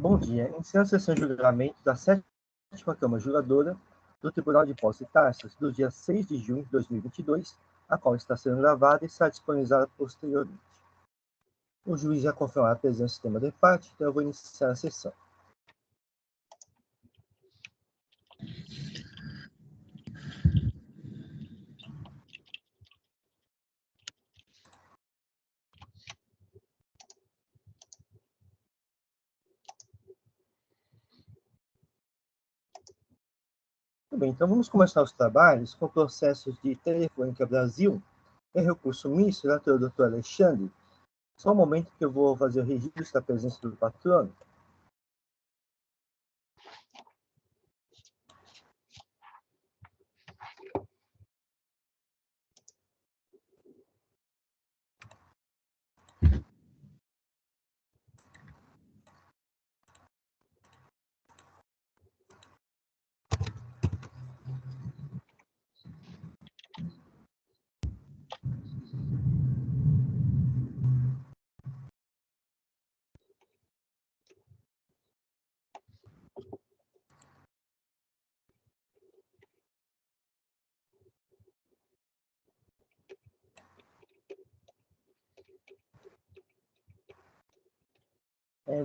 Bom dia. Inicia a sessão de julgamento da 7ª Câmara Julgadora do Tribunal de Impostos e Taxas do dia 6 de junho de 2022, a qual está sendo gravada e será disponibilizada posteriormente. O juiz já confirmou a presença do sistema de parte, então eu vou iniciar a sessão. Muito bem, então vamos começar os trabalhos com processos de Telefônica Brasil e recurso misto, relator Dr. Alexandre. Só um momento que eu vou fazer o registro da presença do patrono.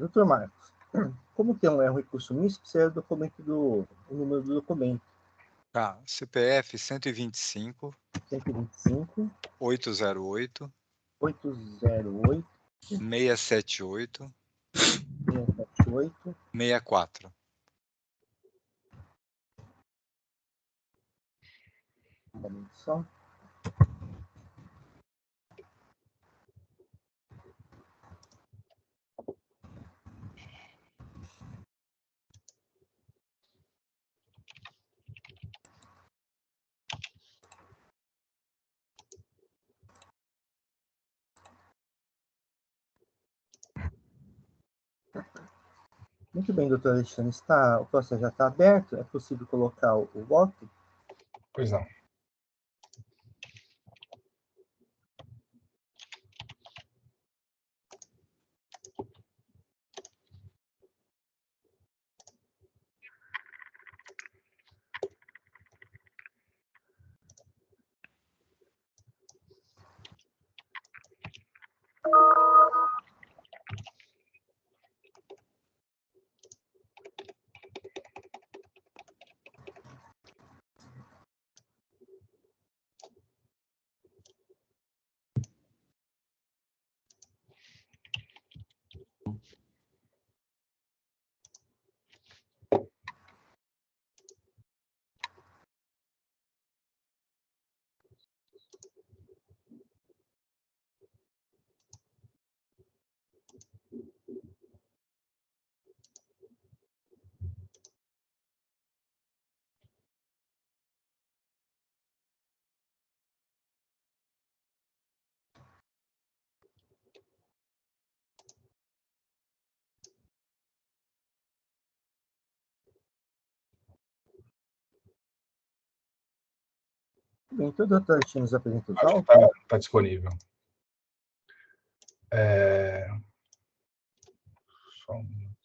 Doutor Marcos, como tem um recurso misto, precisa do o número do documento. Tá, CPF 125 125 808 808 678 678 64. Um momento só. Muito bem, doutor Alexandre. O processo já está aberto. É possível colocar o voto? Pois não. Bem, então o doutor Alexandre nos apresenta os Acho autos. que está disponível. Só um minuto.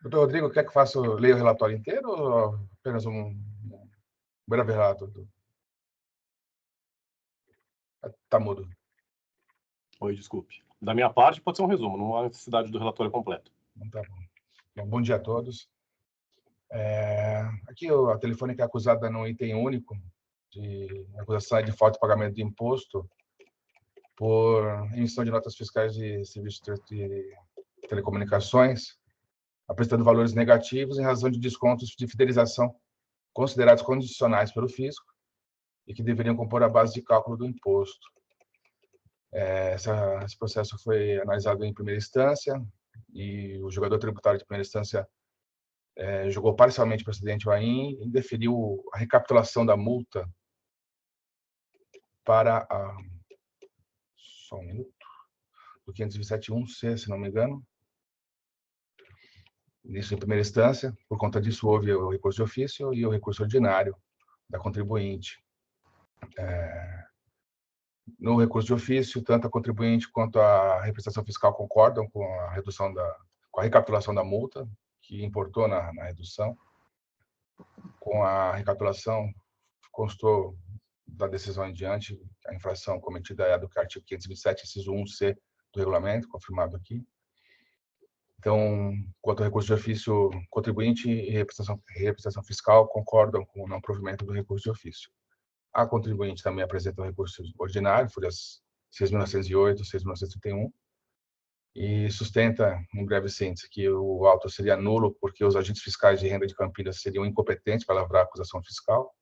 Doutor Rodrigo, quer que leia o relatório inteiro ou apenas um breve relato? Está mudo. Oi, desculpe. Da minha parte, pode ser um resumo, não há necessidade do relatório completo. Não tá bom. Bom dia a todos. Aqui a Telefônica é acusada num item único de acusação de falta de pagamento de imposto por emissão de notas fiscais de serviços de telecomunicações, apresentando valores negativos em razão de descontos de fidelização considerados condicionais pelo fisco e que deveriam compor a base de cálculo do imposto. Esse processo foi analisado em primeira instância e o julgador tributário de primeira instância julgou parcialmente procedente o AIM e deferiu a recapitulação da multa para só um minuto, do 527.1c, se não me engano. Isso em primeira instância. Por conta disso, houve o recurso de ofício e o recurso ordinário da contribuinte. No recurso de ofício, tanto a contribuinte quanto a representação fiscal concordam com a redução com a recapitulação da multa, que importou na redução. Com a recapitulação, constou da decisão em diante, a infração cometida é a do artigo 527, inciso 1C do regulamento, confirmado aqui. Então, quanto ao recurso de ofício, contribuinte e representação fiscal concordam com o não provimento do recurso de ofício. A contribuinte também apresenta o recurso ordinário, folhas 6.908 e 6.931, e sustenta, em breve síntese, que o auto seria nulo porque os agentes fiscais de renda de Campinas seriam incompetentes para lavrar a acusação fiscal,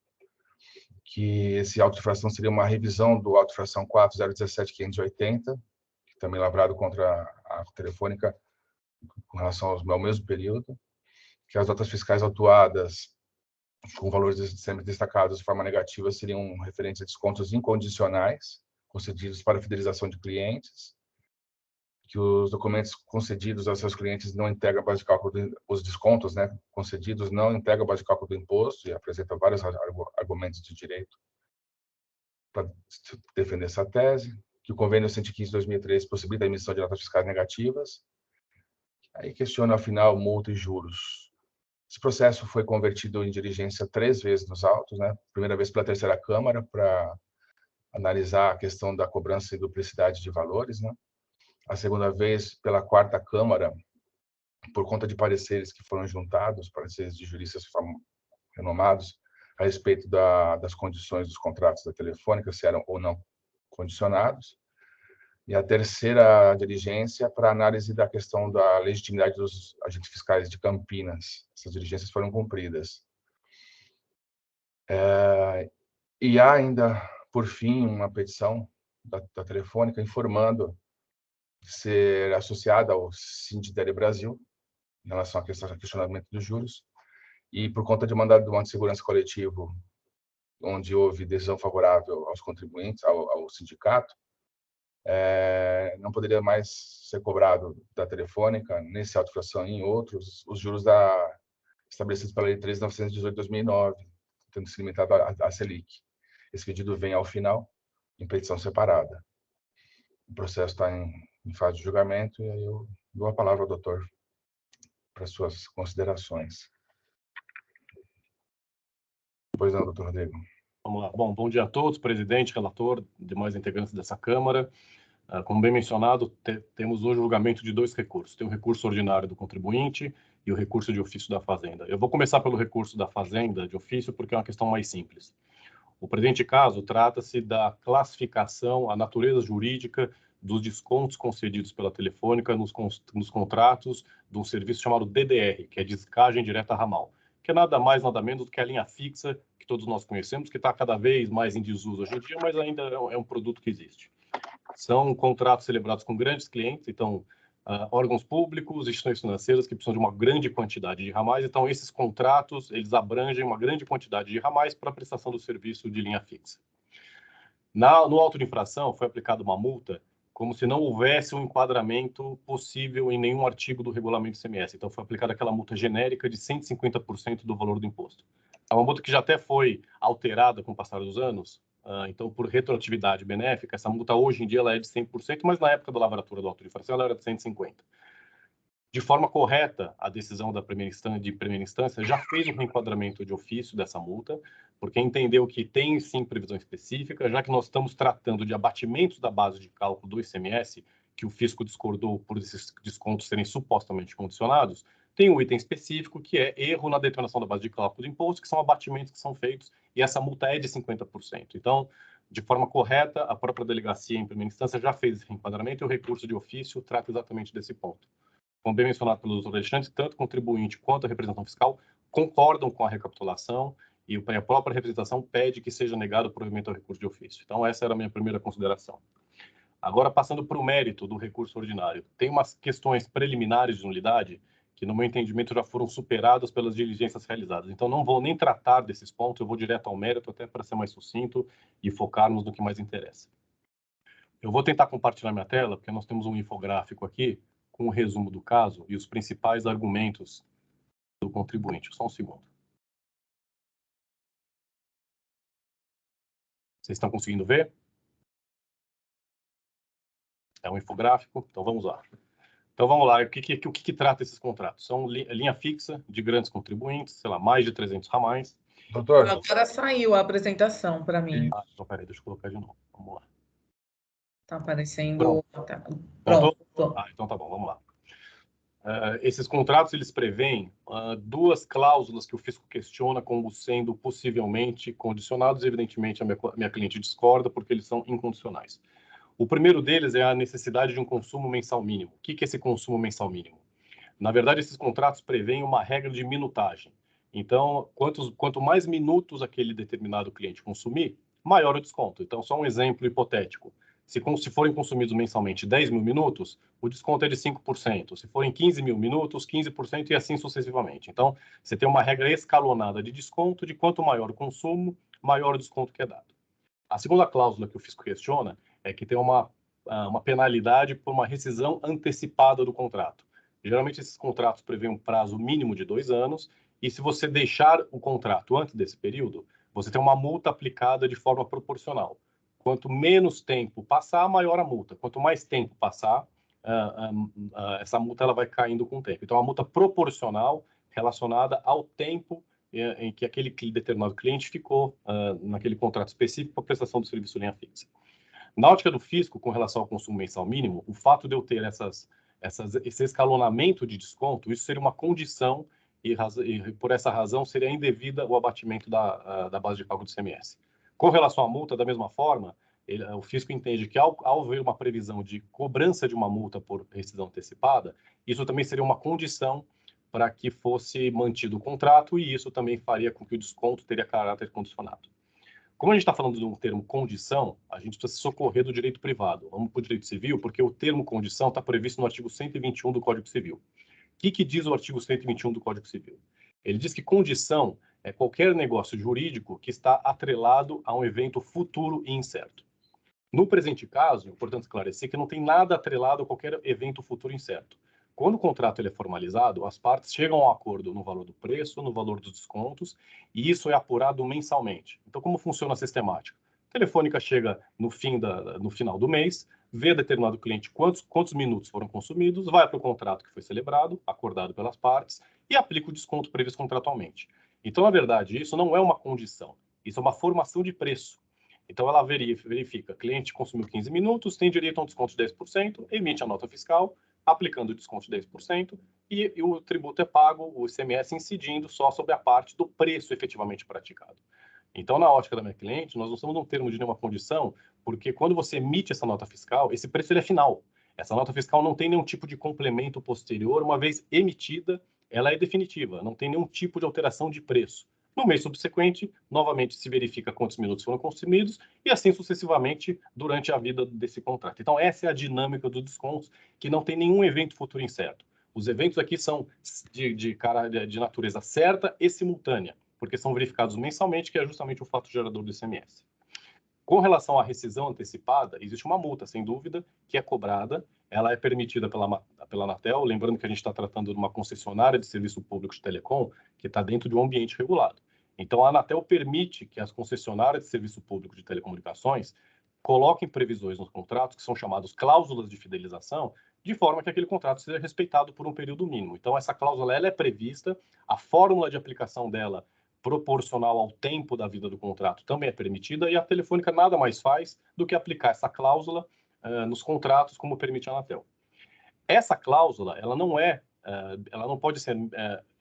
que esse auto de infração seria uma revisão do auto de infração 4.017.580, que também lavrado contra a Telefônica com relação ao mesmo período, que as notas fiscais autuadas com valores sempre destacados de forma negativa seriam referentes a descontos incondicionais concedidos para fidelização de clientes, que os documentos concedidos aos seus clientes não integram a base de cálculo, os descontos, né, concedidos não integram a base de cálculo do imposto, e apresenta vários argumentos de direito para defender essa tese, que o convênio 115 de 2003 possibilita a emissão de notas fiscais negativas. Aí questiona, afinal, multa e juros. Esse processo foi convertido em diligência 3 vezes nos autos, né? Primeira vez pela terceira Câmara, para analisar a questão da cobrança e duplicidade de valores, né? A segunda vez pela quarta Câmara, por conta de pareceres que foram juntados, pareceres de juristas renomados, a respeito das condições dos contratos da Telefônica, se eram ou não condicionados. E a terceira diligência para análise da questão da legitimidade dos agentes fiscais de Campinas. Essas diligências foram cumpridas. E há ainda, por fim, uma petição da Telefônica informando de ser associada ao Sindidere Brasil, em relação ao questionamento dos juros, e por conta de mandado de segurança coletivo, onde houve decisão favorável aos contribuintes, ao sindicato, não poderia mais ser cobrado da Telefônica, nesse auto de infração e em outros, os juros estabelecidos pela Lei 13.918 de 2009, tendo se limitado à Selic. Esse pedido vem ao final, em petição separada. O processo está em fase de julgamento, e aí eu dou a palavra ao doutor para suas considerações. Pois não, doutor Rodrigo. Vamos lá. Bom dia a todos, presidente, relator, demais integrantes dessa Câmara. Como bem mencionado, temos hoje o julgamento de 2 recursos. Tem o recurso ordinário do contribuinte e o recurso de ofício da Fazenda. Eu vou começar pelo recurso da Fazenda de ofício, porque é uma questão mais simples. O presente caso trata-se da classificação, a natureza jurídica dos descontos concedidos pela Telefônica nos contratos de um serviço chamado DDR, que é descagem direta ramal, que é nada mais, nada menos do que a linha fixa que todos nós conhecemos, que está cada vez mais em desuso hoje em dia, mas ainda é um produto que existe. São contratos celebrados com grandes clientes, então, órgãos públicos, instituições financeiras que precisam de uma grande quantidade de ramais. Então, esses contratos, eles abrangem uma grande quantidade de ramais para a prestação do serviço de linha fixa. No auto de infração, foi aplicada uma multa como se não houvesse um enquadramento possível em nenhum artigo do regulamento ICMS. Então, foi aplicada aquela multa genérica de 150% do valor do imposto. É uma multa que já até foi alterada com o passar dos anos. Então, por retroatividade benéfica, essa multa hoje em dia ela é de 100%, mas na época da lavratura do auto de infração ela era de 150%. De forma correta, a decisão de primeira instância já fez um reenquadramento de ofício dessa multa, porque entendeu que tem sim previsão específica, já que nós estamos tratando de abatimentos da base de cálculo do ICMS, que o fisco discordou por esses descontos serem supostamente condicionados, tem um item específico que é erro na determinação da base de cálculo do imposto, que são abatimentos que são feitos, e essa multa é de 50%. Então, de forma correta, a própria delegacia em primeira instância já fez esse reenquadramento, e o recurso de ofício trata exatamente desse ponto. Como bem mencionado pelo doutor Alexandre, tanto o contribuinte quanto a representação fiscal concordam com a recapitulação, e a própria representação pede que seja negado o provimento ao recurso de ofício. Então, essa era a minha primeira consideração. Agora, passando para o mérito do recurso ordinário, tem umas questões preliminares de nulidade que, no meu entendimento, já foram superadas pelas diligências realizadas. Então, não vou nem tratar desses pontos, eu vou direto ao mérito, até para ser mais sucinto e focarmos no que mais interessa. Eu vou tentar compartilhar minha tela, porque nós temos um infográfico aqui com o resumo do caso e os principais argumentos do contribuinte. Só um segundo. Vocês estão conseguindo ver? É um infográfico, então vamos lá. Então vamos lá, o que trata esses contratos? São linha fixa de grandes contribuintes, sei lá, mais de 300 ramais. Doutor, Agora saiu a apresentação para mim. Então peraí, deixa eu colocar de novo. Vamos lá. Está aparecendo. Pronto? Pronto. Então tá bom, vamos lá. Esses contratos, eles prevêem duas cláusulas que o fisco questiona como sendo possivelmente condicionados. Evidentemente, a minha cliente discorda, porque eles são incondicionais. O primeiro deles é a necessidade de um consumo mensal mínimo. O que é esse consumo mensal mínimo? Na verdade, esses contratos prevêem uma regra de minutagem. Então, quanto mais minutos aquele determinado cliente consumir, maior o desconto. Então, só um exemplo hipotético. Se forem consumidos mensalmente 10 mil minutos, o desconto é de 5%. Se forem 15 mil minutos, 15% e assim sucessivamente. Então, você tem uma regra escalonada de desconto, de quanto maior o consumo, maior o desconto que é dado. A segunda cláusula que o fisco questiona é que tem uma penalidade por uma rescisão antecipada do contrato. Geralmente, esses contratos prevêem um prazo mínimo de 2 anos, e se você deixar o contrato antes desse período, você tem uma multa aplicada de forma proporcional. Quanto menos tempo passar, maior a multa. Quanto mais tempo passar, essa multa ela vai caindo com o tempo. Então, é uma multa proporcional relacionada ao tempo em que aquele determinado cliente ficou naquele contrato específico para prestação do serviço linha fixa. Na ótica do fisco, com relação ao consumo mensal mínimo, o fato de eu ter esse escalonamento de desconto, isso seria uma condição e por essa razão seria indevida o abatimento da base de cálculo do ICMS. Com relação à multa, da mesma forma, o fisco entende que ao haver uma previsão de cobrança de uma multa por rescisão antecipada, isso também seria uma condição para que fosse mantido o contrato, e isso também faria com que o desconto teria caráter condicionado. Como a gente está falando de um termo condição, a gente precisa se socorrer do direito privado. Vamos para o direito civil, porque o termo condição está previsto no artigo 121 do Código Civil. O que diz o artigo 121 do Código Civil? Ele diz que condição é qualquer negócio jurídico que está atrelado a um evento futuro e incerto. No presente caso, é importante esclarecer que não tem nada atrelado a qualquer evento futuro incerto. Quando o contrato ele é formalizado, as partes chegam a um acordo no valor do preço, no valor dos descontos, e isso é apurado mensalmente. Então, como funciona a sistemática? A Telefônica chega no final do mês, vê determinado cliente quantos minutos foram consumidos, vai para o contrato que foi celebrado, acordado pelas partes, e aplica o desconto previsto contratualmente. Então, na verdade, isso não é uma condição, isso é uma formação de preço. Então, ela verifica, cliente consumiu 15 minutos, tem direito a um desconto de 10%, emite a nota fiscal, aplicando o desconto de 10%, e o tributo é pago, o ICMS incidindo só sobre a parte do preço efetivamente praticado. Então, na ótica da minha cliente, nós não estamos num termo de nenhuma condição, porque quando você emite essa nota fiscal, esse preço ele é final. Essa nota fiscal não tem nenhum tipo de complemento posterior, uma vez emitida, ela é definitiva, não tem nenhum tipo de alteração de preço. No mês subsequente, novamente se verifica quantos minutos foram consumidos e assim sucessivamente durante a vida desse contrato. Então, essa é a dinâmica dos descontos, que não tem nenhum evento futuro incerto. Os eventos aqui são de natureza certa e simultânea, porque são verificados mensalmente, que é justamente o fato gerador do ICMS. Com relação à rescisão antecipada, existe uma multa, sem dúvida, que é cobrada. Ela é permitida pela Anatel, lembrando que a gente está tratando de uma concessionária de serviço público de telecom, que está dentro de um ambiente regulado. Então, a Anatel permite que as concessionárias de serviço público de telecomunicações coloquem previsões nos contratos, que são chamados cláusulas de fidelização, de forma que aquele contrato seja respeitado por um período mínimo. Então, essa cláusula ela é prevista, a fórmula de aplicação dela, proporcional ao tempo da vida do contrato, também é permitida, e a Telefônica nada mais faz do que aplicar essa cláusula nos contratos, como permite a Anatel. Essa cláusula, ela não pode ser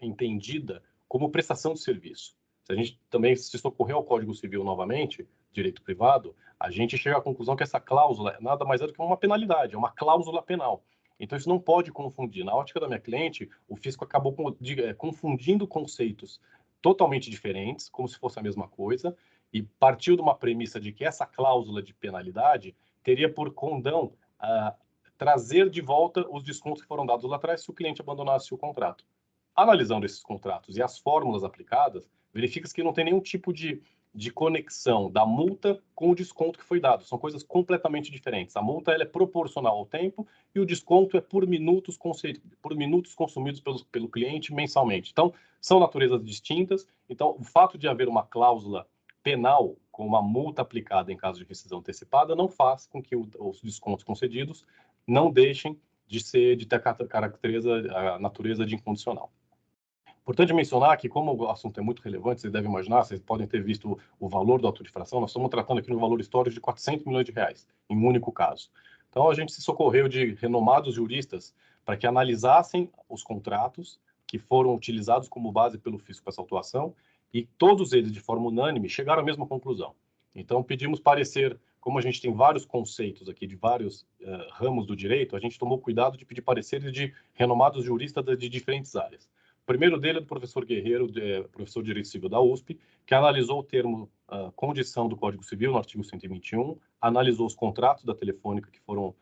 entendida como prestação de serviço. Se a gente também se socorrer ao Código Civil novamente, direito privado, a gente chega à conclusão que essa cláusula nada mais é do que uma penalidade, é uma cláusula penal. Então, isso não pode confundir. Na ótica da minha cliente, o fisco acabou confundindo conceitos totalmente diferentes, como se fosse a mesma coisa, e partiu de uma premissa de que essa cláusula de penalidade teria por condão trazer de volta os descontos que foram dados lá atrás se o cliente abandonasse o contrato. Analisando esses contratos e as fórmulas aplicadas, verifica-se que não tem nenhum tipo de conexão da multa com o desconto que foi dado. São coisas completamente diferentes. A multa ela é proporcional ao tempo e o desconto é por minutos consumidos pelo cliente mensalmente. Então, são naturezas distintas. Então, o fato de haver uma cláusula penal com uma multa aplicada em caso de rescisão antecipada não faz com que os descontos concedidos não deixem de ter a natureza de incondicional. Importante mencionar que, como o assunto é muito relevante, vocês devem imaginar, vocês podem ter visto o valor da auto-infração, nós estamos tratando aqui no valor histórico de 400 milhões de reais, em um único caso. Então, a gente se socorreu de renomados juristas para que analisassem os contratos que foram utilizados como base pelo fisco para essa autuação, e todos eles, de forma unânime, chegaram à mesma conclusão. Então, pedimos parecer, como a gente tem vários conceitos aqui de vários ramos do direito, a gente tomou cuidado de pedir pareceres de renomados juristas de diferentes áreas. O primeiro dele é do professor Guerreiro, professor de Direito Civil da USP, que analisou o termo condição do Código Civil, no artigo 121, analisou os contratos da Telefônica que foram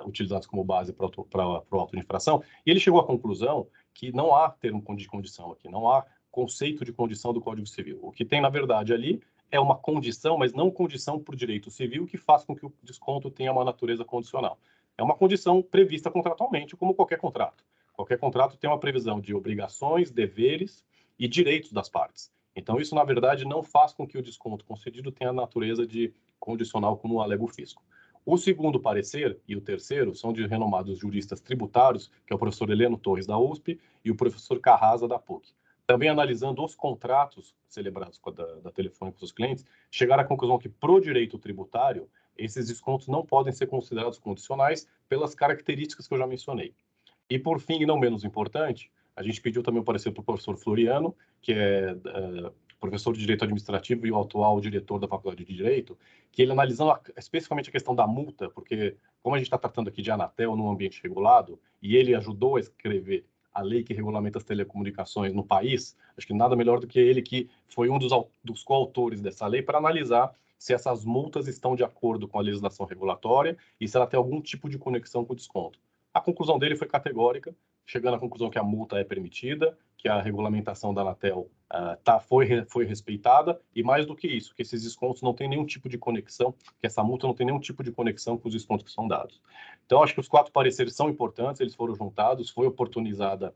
utilizados como base para o auto de infração, e ele chegou à conclusão que não há termo de condição aqui, não há conceito de condição do Código Civil. O que tem, na verdade, ali é uma condição, mas não condição por direito civil, que faz com que o desconto tenha uma natureza condicional. É uma condição prevista contratualmente, como qualquer contrato. Qualquer contrato tem uma previsão de obrigações, deveres e direitos das partes. Então, isso, na verdade, não faz com que o desconto concedido tenha a natureza de condicional, como alega o fisco. O segundo parecer e o terceiro são de renomados juristas tributários, que é o professor Heleno Torres, da USP, e o professor Carrasa, da PUC. Também analisando os contratos celebrados da Telefônica com seus clientes, chegaram à conclusão que, para o direito tributário, esses descontos não podem ser considerados condicionais pelas características que eu já mencionei. E, por fim, e não menos importante, a gente pediu também o parecer para o professor Floriano, que é professor de Direito Administrativo e o atual diretor da Faculdade de Direito, que ele analisando especificamente a questão da multa, porque como a gente está tratando aqui de Anatel num ambiente regulado, e ele ajudou a escrever a lei que regulamenta as telecomunicações no país, acho que nada melhor do que ele, que foi um dos coautores dessa lei, para analisar se essas multas estão de acordo com a legislação regulatória e se ela tem algum tipo de conexão com o desconto. A conclusão dele foi categórica, chegando à conclusão que a multa é permitida, que a regulamentação da Anatel foi respeitada, e mais do que isso, que esses descontos não têm nenhum tipo de conexão, que essa multa não tem nenhum tipo de conexão com os descontos que são dados. Então, acho que os 4 pareceres são importantes, eles foram juntados, foi oportunizada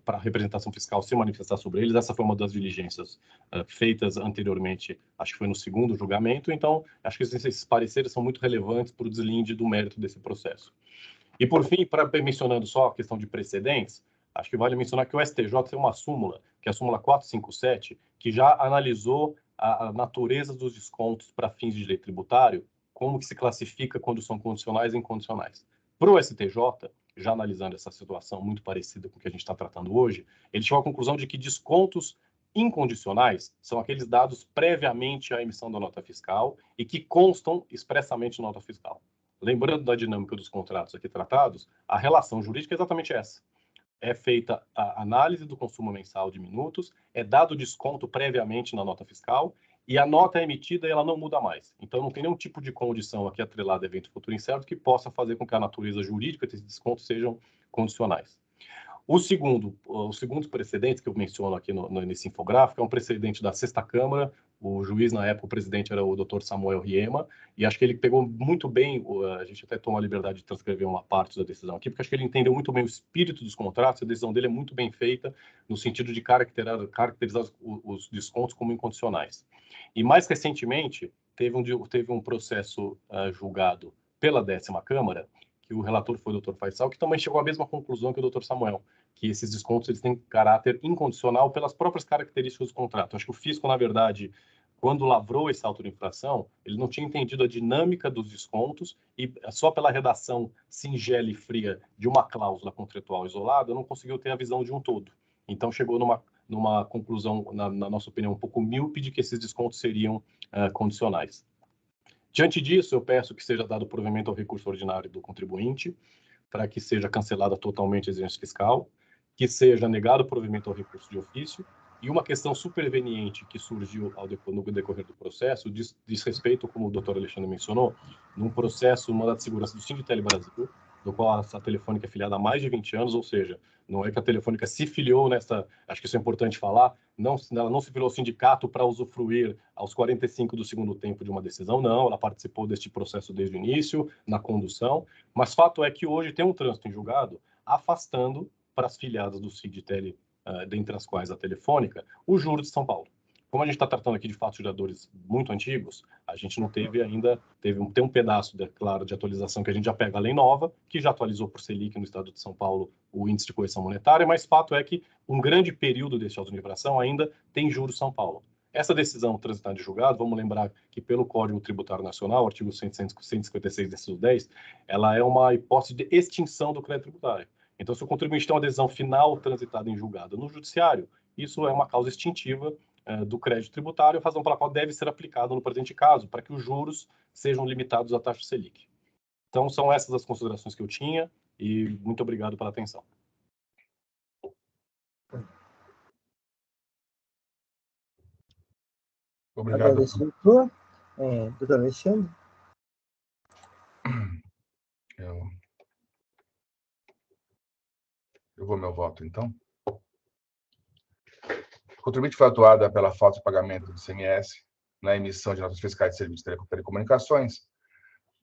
para a representação fiscal se manifestar sobre eles. Essa foi uma das diligências feitas anteriormente, acho que foi no segundo julgamento. Então, acho que esses pareceres são muito relevantes para o deslinde do mérito desse processo. E, por fim, mencionando só a questão de precedentes, acho que vale mencionar que o STJ tem uma súmula, que é a súmula 457, que já analisou a natureza dos descontos para fins de direito tributário, como que se classifica quando são condicionais e incondicionais. Para o STJ, já analisando essa situação muito parecida com o que a gente está tratando hoje, ele chegou à conclusão de que descontos incondicionais são aqueles dados previamente à emissão da nota fiscal e que constam expressamente na nota fiscal. Lembrando da dinâmica dos contratos aqui tratados, a relação jurídica é exatamente essa. É feita a análise do consumo mensal de minutos, é dado desconto previamente na nota fiscal e a nota é emitida e ela não muda mais. Então, não tem nenhum tipo de condição aqui atrelada a evento futuro incerto que possa fazer com que a natureza jurídica desses descontos sejam condicionais. Os segundos precedentes que eu menciono aqui nesse infográfico é um precedente da 6ª Câmara. O juiz, na época, o presidente era o Dr. Samuel Riema, e acho que ele pegou muito bem, a gente até tomou a liberdade de transcrever uma parte da decisão aqui, porque acho que ele entendeu muito bem o espírito dos contratos, a decisão dele é muito bem feita, no sentido de caracterizar os descontos como incondicionais. E, mais recentemente, teve um processo julgado pela 10ª Câmara, que o relator foi o Dr. Faisal, que também chegou à mesma conclusão que o Dr. Samuel, que esses descontos eles têm caráter incondicional pelas próprias características do contrato. Acho que o fisco, na verdade, quando lavrou esse auto de infração, ele não tinha entendido a dinâmica dos descontos e só pela redação singela e fria de uma cláusula contratual isolada, não conseguiu ter a visão de um todo. Então, chegou numa conclusão, na nossa opinião, um pouco míope de que esses descontos seriam condicionais. Diante disso, eu peço que seja dado provimento ao recurso ordinário do contribuinte, para que seja cancelada totalmente a exigência fiscal, que seja negado o provimento ao recurso de ofício, e uma questão superveniente que surgiu no decorrer do processo diz respeito, como o doutor Alexandre mencionou, num processo, mandado de segurança do Sindtel Brasil, do qual a Telefônica é filiada há mais de 20 anos, ou seja, não é que a Telefônica se filiou acho que isso é importante falar, ela não se filiou ao sindicato para usufruir aos 45 do segundo tempo de uma decisão, não, ela participou deste processo desde o início, na condução, mas fato é que hoje tem um trânsito em julgado afastando para as filiadas do Sindtel, dentre as quais a Telefônica, o juro de São Paulo. como a gente está tratando aqui de fatos geradores muito antigos, a gente não teve ainda, tem um pedaço, claro, de atualização que a gente já pega a lei nova, que já atualizou por Selic no estado de São Paulo o índice de correção monetária, mas fato é que um grande período desse auto de infração ainda tem juros São Paulo. Essa decisão transitada de julgado, vamos lembrar que pelo Código Tributário Nacional, artigo 156, inciso 10, ela é uma hipótese de extinção do crédito tributário. Então, se o contribuinte tem uma decisão final transitada em julgado no judiciário, isso é uma causa extintiva do crédito tributário, razão pela qual deve ser aplicado no presente caso, para que os juros sejam limitados à taxa Selic. Então, são essas as considerações que eu tinha, e muito obrigado pela atenção. Obrigado. Agradeço, doutor. Doutor Alexandre. Eu vou meu voto, então. O contribuinte foi atuado pela falta de pagamento do ICMS na emissão de notas fiscais de serviços de telecomunicações,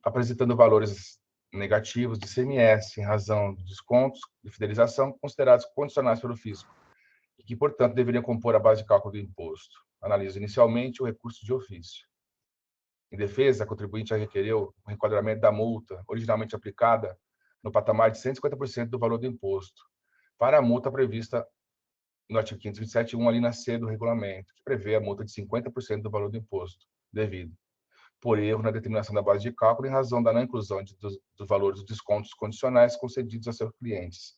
apresentando valores negativos de ICMS em razão de descontos de fidelização considerados condicionais pelo fisco e que, portanto, deveriam compor a base de cálculo do imposto. Analiso inicialmente o recurso de ofício. Em defesa, a contribuinte requereu o enquadramento da multa originalmente aplicada no patamar de 150% do valor do imposto, para a multa prevista no artigo 527.1, alínea C do regulamento, que prevê a multa de 50% do valor do imposto devido, por erro na determinação da base de cálculo em razão da não inclusão dos valores dos descontos condicionais concedidos a seus clientes.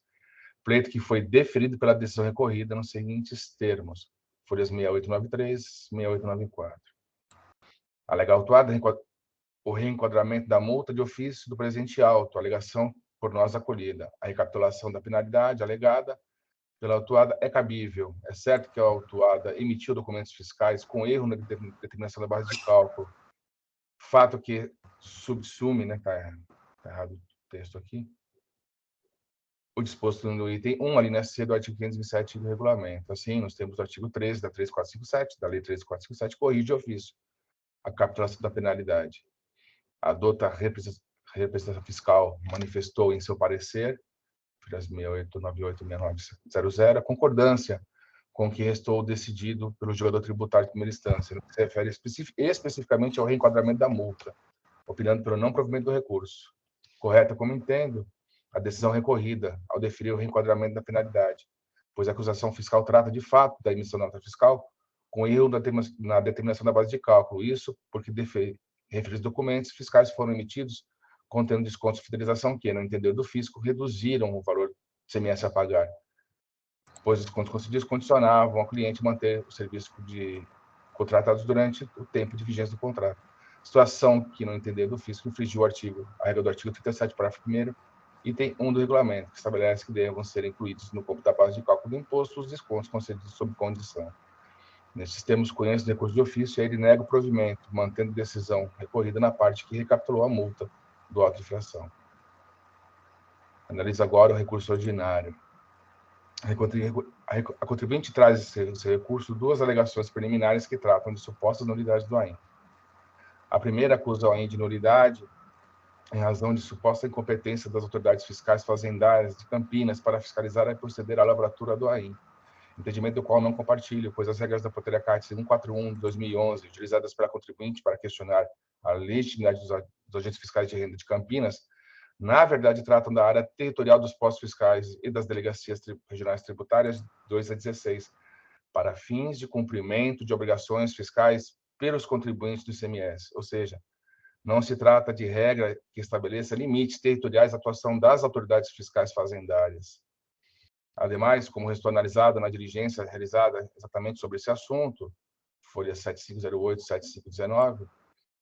Pleito que foi deferido pela decisão recorrida nos seguintes termos, folhas 6893, 6894. Alega autuada o reenquadramento da multa de ofício do presente auto, alegação por nós acolhida. A recapitulação da penalidade alegada pela autuada é cabível. É certo que a autuada emitiu documentos fiscais com erro na determinação da base de cálculo, fato que subsume, né, tá errado o texto aqui, o disposto no item 1, alínea C do artigo 527 do regulamento. Assim, nos termos do artigo 13 da 13457, da lei 13457, corrige de ofício a capitulação da penalidade. A dota representação fiscal manifestou em seu parecer, folhas 6898-6900, a concordância com o que restou decidido pelo julgador tributário de primeira instância, no que se refere especificamente ao reenquadramento da multa, opinando pelo não provimento do recurso. Correta, como entendo, a decisão recorrida ao deferir o reenquadramento da penalidade, pois a acusação fiscal trata, de fato, da emissão da nota fiscal com erro na determinação da base de cálculo. Isso porque referidos documentos fiscais foram emitidos contendo descontos de fidelização que, no entender do fisco, reduziram o valor do ICMS a pagar, pois os descontos concedidos condicionavam ao cliente manter o serviço contratados durante o tempo de vigência do contrato. Situação que, no entender do fisco, infringiu a regra do artigo 37, parágrafo 1º, item 1 do regulamento, que estabelece que devam ser incluídos no cômputo da base de cálculo do imposto os descontos concedidos sob condição. Nesses termos, conhece o recurso de ofício e ele nega o provimento, mantendo decisão recorrida na parte que recapitulou a multa do auto de infração. Analisa agora o recurso ordinário. A contribuinte traz em seu recurso duas alegações preliminares que tratam de supostas nulidades do AIM. A primeira acusa o AIM de nulidade em razão de suposta incompetência das autoridades fiscais fazendárias de Campinas para fiscalizar e proceder à lavratura do AIM, entendimento do qual não compartilho, pois as regras da Portaria CAT 141 de 2011, utilizadas pela contribuinte para questionar a legitimidade dos agentes fiscais de renda de Campinas, na verdade tratam da área territorial dos postos fiscais e das delegacias regionais tributárias 2 a 16, para fins de cumprimento de obrigações fiscais pelos contribuintes do ICMS, ou seja, não se trata de regra que estabeleça limites territoriais à atuação das autoridades fiscais fazendárias. Ademais, como restou analisado na diligência realizada exatamente sobre esse assunto, folhas 7508 e 7519,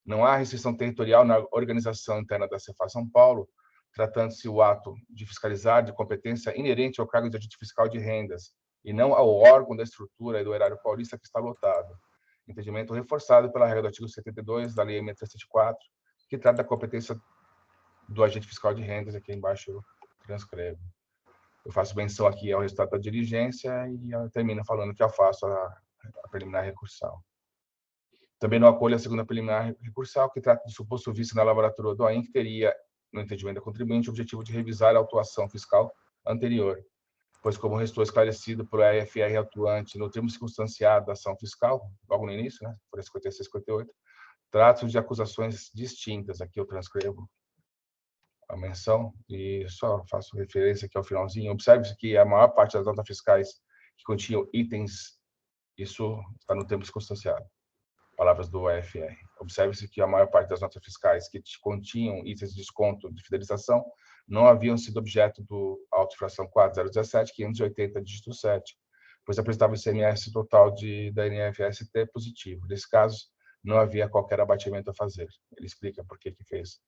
não há restrição territorial na organização interna da Cefaz São Paulo, tratando-se o ato de fiscalizar de competência inerente ao cargo de agente fiscal de rendas, e não ao órgão da estrutura e do erário paulista que está lotado. Entendimento reforçado pela regra do artigo 72 da Lei 6374, que trata da competência do agente fiscal de rendas, aqui embaixo eu transcrevo. Eu faço menção aqui ao resultado da diligência e termino falando que eu faço a preliminar recursal. Também não acolho a segunda preliminar recursal, que trata do suposto vício na lavratura do AIM, que teria, no entendimento da contribuinte, o objetivo de revisar a autuação fiscal anterior. pois, como restou esclarecido por AFR atuante no termo circunstanciado da ação fiscal, logo no início, né, por 56 e 58, trata-se de acusações distintas. Aqui eu transcrevo a menção e só faço referência aqui ao finalzinho. Observe-se que a maior parte das notas fiscais que continham itens, isso está no termo circunstanciado, palavras do AFR. Observe-se que a maior parte das notas fiscais que continham itens de desconto de fidelização não haviam sido objeto do auto-infração 4017-580, dígito 7, pois apresentava o ICMS total da NFST positivo. Nesse caso, não havia qualquer abatimento a fazer. Ele explica por que fez,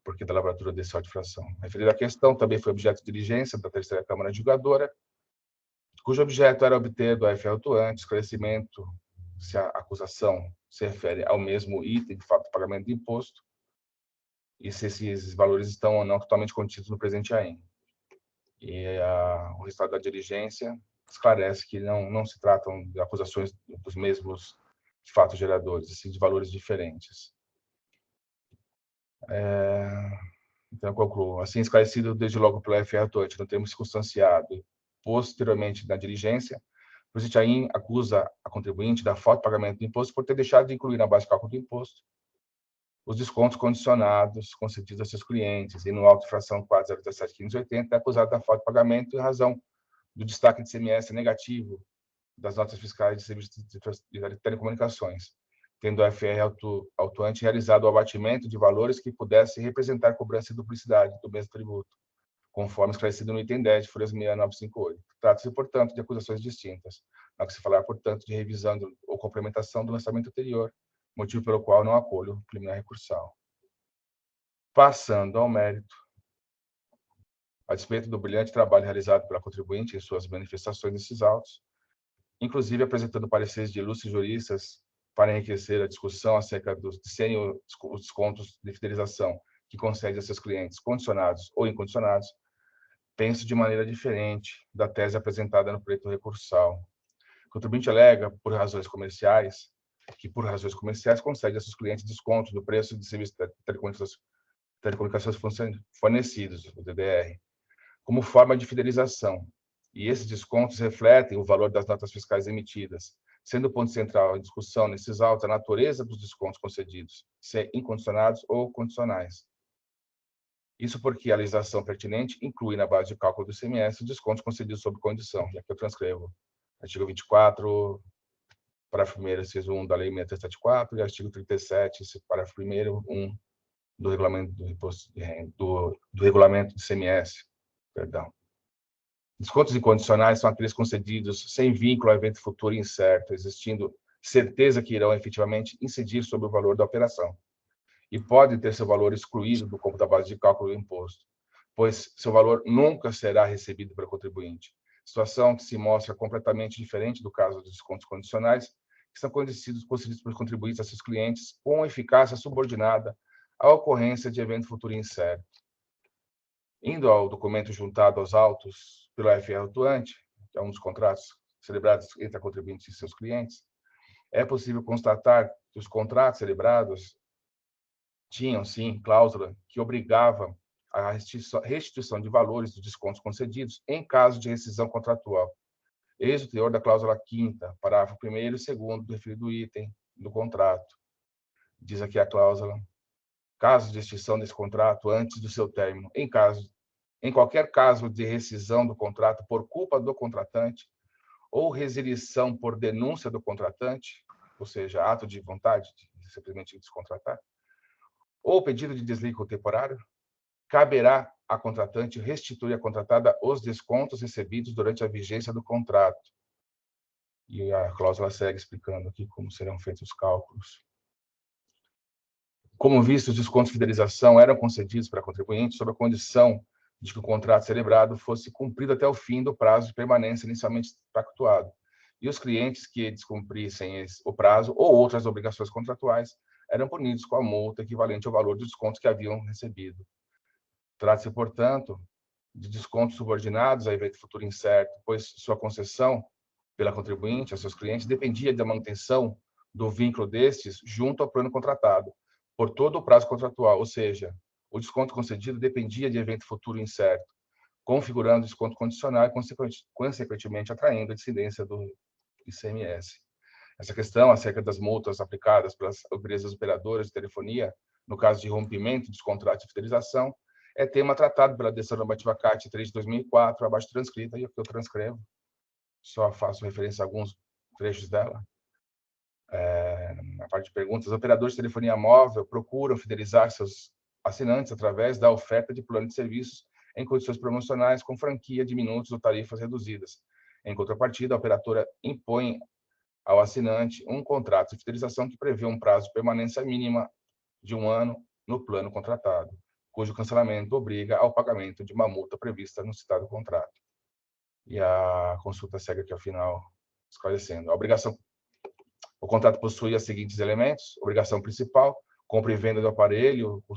por que da lavratura desse auto-infração. Referido à questão, também foi objeto de diligência da terceira Câmara Julgadora, cujo objeto era obter do AFR atuante esclarecimento se a acusação se refere ao mesmo item de fato de pagamento de imposto e se esses valores estão ou não totalmente contidos no presente AEM. E o resultado da diligência esclarece que não se tratam de acusações dos mesmos fatos geradores, e sim de valores diferentes. Então, eu concluo. Assim esclarecido desde logo pelo AFR atuante no termo circunstanciado e posteriormente na diligência, o presidente AIM acusa a contribuinte da falta de pagamento do imposto por ter deixado de incluir na base de cálculo do imposto os descontos condicionados concedidos a seus clientes, e no auto-infração 4017-580 é acusado da falta de pagamento em razão do destaque de ICMS negativo das notas fiscais de serviços de telecomunicações, tendo a FR autuante realizado o abatimento de valores que pudesse representar cobrança de duplicidade do mesmo tributo, conforme esclarecido no item 10 de folhas 6958. Trata-se, portanto, de acusações distintas, há que se falar, portanto, de revisão ou complementação do lançamento anterior, motivo pelo qual não acolho o liminar recursal. Passando ao mérito, a despeito do brilhante trabalho realizado pela contribuinte em suas manifestações nesses autos, inclusive apresentando pareceres de ilustres juristas para enriquecer a discussão acerca dos os descontos de fidelização que concede a seus clientes, condicionados ou incondicionados, penso de maneira diferente da tese apresentada no pleito recursal. O contribuinte alega, por razões comerciais, concede a seus clientes desconto do preço de serviços de telecomunicações fornecidos, o DDR, como forma de fidelização. E esses descontos refletem o valor das notas fiscais emitidas, sendo o ponto central em discussão nesses autos a natureza dos descontos concedidos, se incondicionados ou condicionais. Isso porque a legislação pertinente inclui na base de cálculo do ICMS os descontos concedidos sob condição. E aqui eu transcrevo artigo 24, parágrafo 1º, inciso 1 da Lei 6374, e artigo 37, parágrafo 1º, 1 do regulamento do imposto de renda, do regulamento do ICMS, perdão. Descontos incondicionais são aqueles concedidos sem vínculo a evento futuro incerto, existindo certeza que irão efetivamente incidir sobre o valor da operação, e podem ter seu valor excluído do cômputo da base de cálculo do imposto, pois seu valor nunca será recebido pelo contribuinte. Situação que se mostra completamente diferente do caso dos descontos condicionais, que são concedidos pelos contribuintes a seus clientes com eficácia subordinada à ocorrência de evento futuro incerto. Indo ao documento juntado aos autos pelo AFR atuante, que é um dos contratos celebrados entre a contribuinte e seus clientes, é possível constatar que os contratos celebrados tinham, sim, cláusula que obrigava a restituição de valores dos descontos concedidos em caso de rescisão contratual. Eis o teor da cláusula 5ª, parágrafo 1º e 2º do referido item do contrato. Diz aqui a cláusula: caso de extinção desse contrato antes do seu término, em qualquer caso de rescisão do contrato por culpa do contratante ou resilição por denúncia do contratante, ou seja, ato de vontade de simplesmente descontratar, ou pedido de desligue temporário, caberá à contratante restituir à contratada os descontos recebidos durante a vigência do contrato. E a cláusula segue explicando aqui como serão feitos os cálculos. Como visto, os descontos de fidelização eram concedidos para a contribuinte sob a condição de que o contrato celebrado fosse cumprido até o fim do prazo de permanência inicialmente pactuado. E os clientes que descumprissem o prazo ou outras obrigações contratuais eram punidos com a multa equivalente ao valor dos descontos que haviam recebido. Trata-se, portanto, de descontos subordinados a evento futuro incerto, pois sua concessão pela contribuinte a seus clientes dependia da manutenção do vínculo destes junto ao plano contratado, por todo o prazo contratual, ou seja, o desconto concedido dependia de evento futuro incerto, configurando desconto condicional e, consequentemente, atraindo a incidência do ICMS. Essa questão acerca das multas aplicadas pelas empresas operadoras de telefonia, no caso de rompimento dos contratos de fidelização, é tema tratado pela Decisão Normativa CAT 3 de 2004, abaixo transcrita, e eu transcrevo, só faço referência a alguns trechos dela. Na parte de perguntas, os operadores de telefonia móvel procuram fidelizar seus assinantes através da oferta de plano de serviços em condições promocionais com franquia de minutos ou tarifas reduzidas. Em contrapartida, a operadora impõe ao assinante um contrato de fidelização que prevê um prazo de permanência mínima de 1 ano no plano contratado, cujo cancelamento obriga ao pagamento de uma multa prevista no citado contrato. E a consulta segue aqui ao final, esclarecendo. O contrato possui os seguintes elementos: obrigação principal, compra e venda do aparelho, o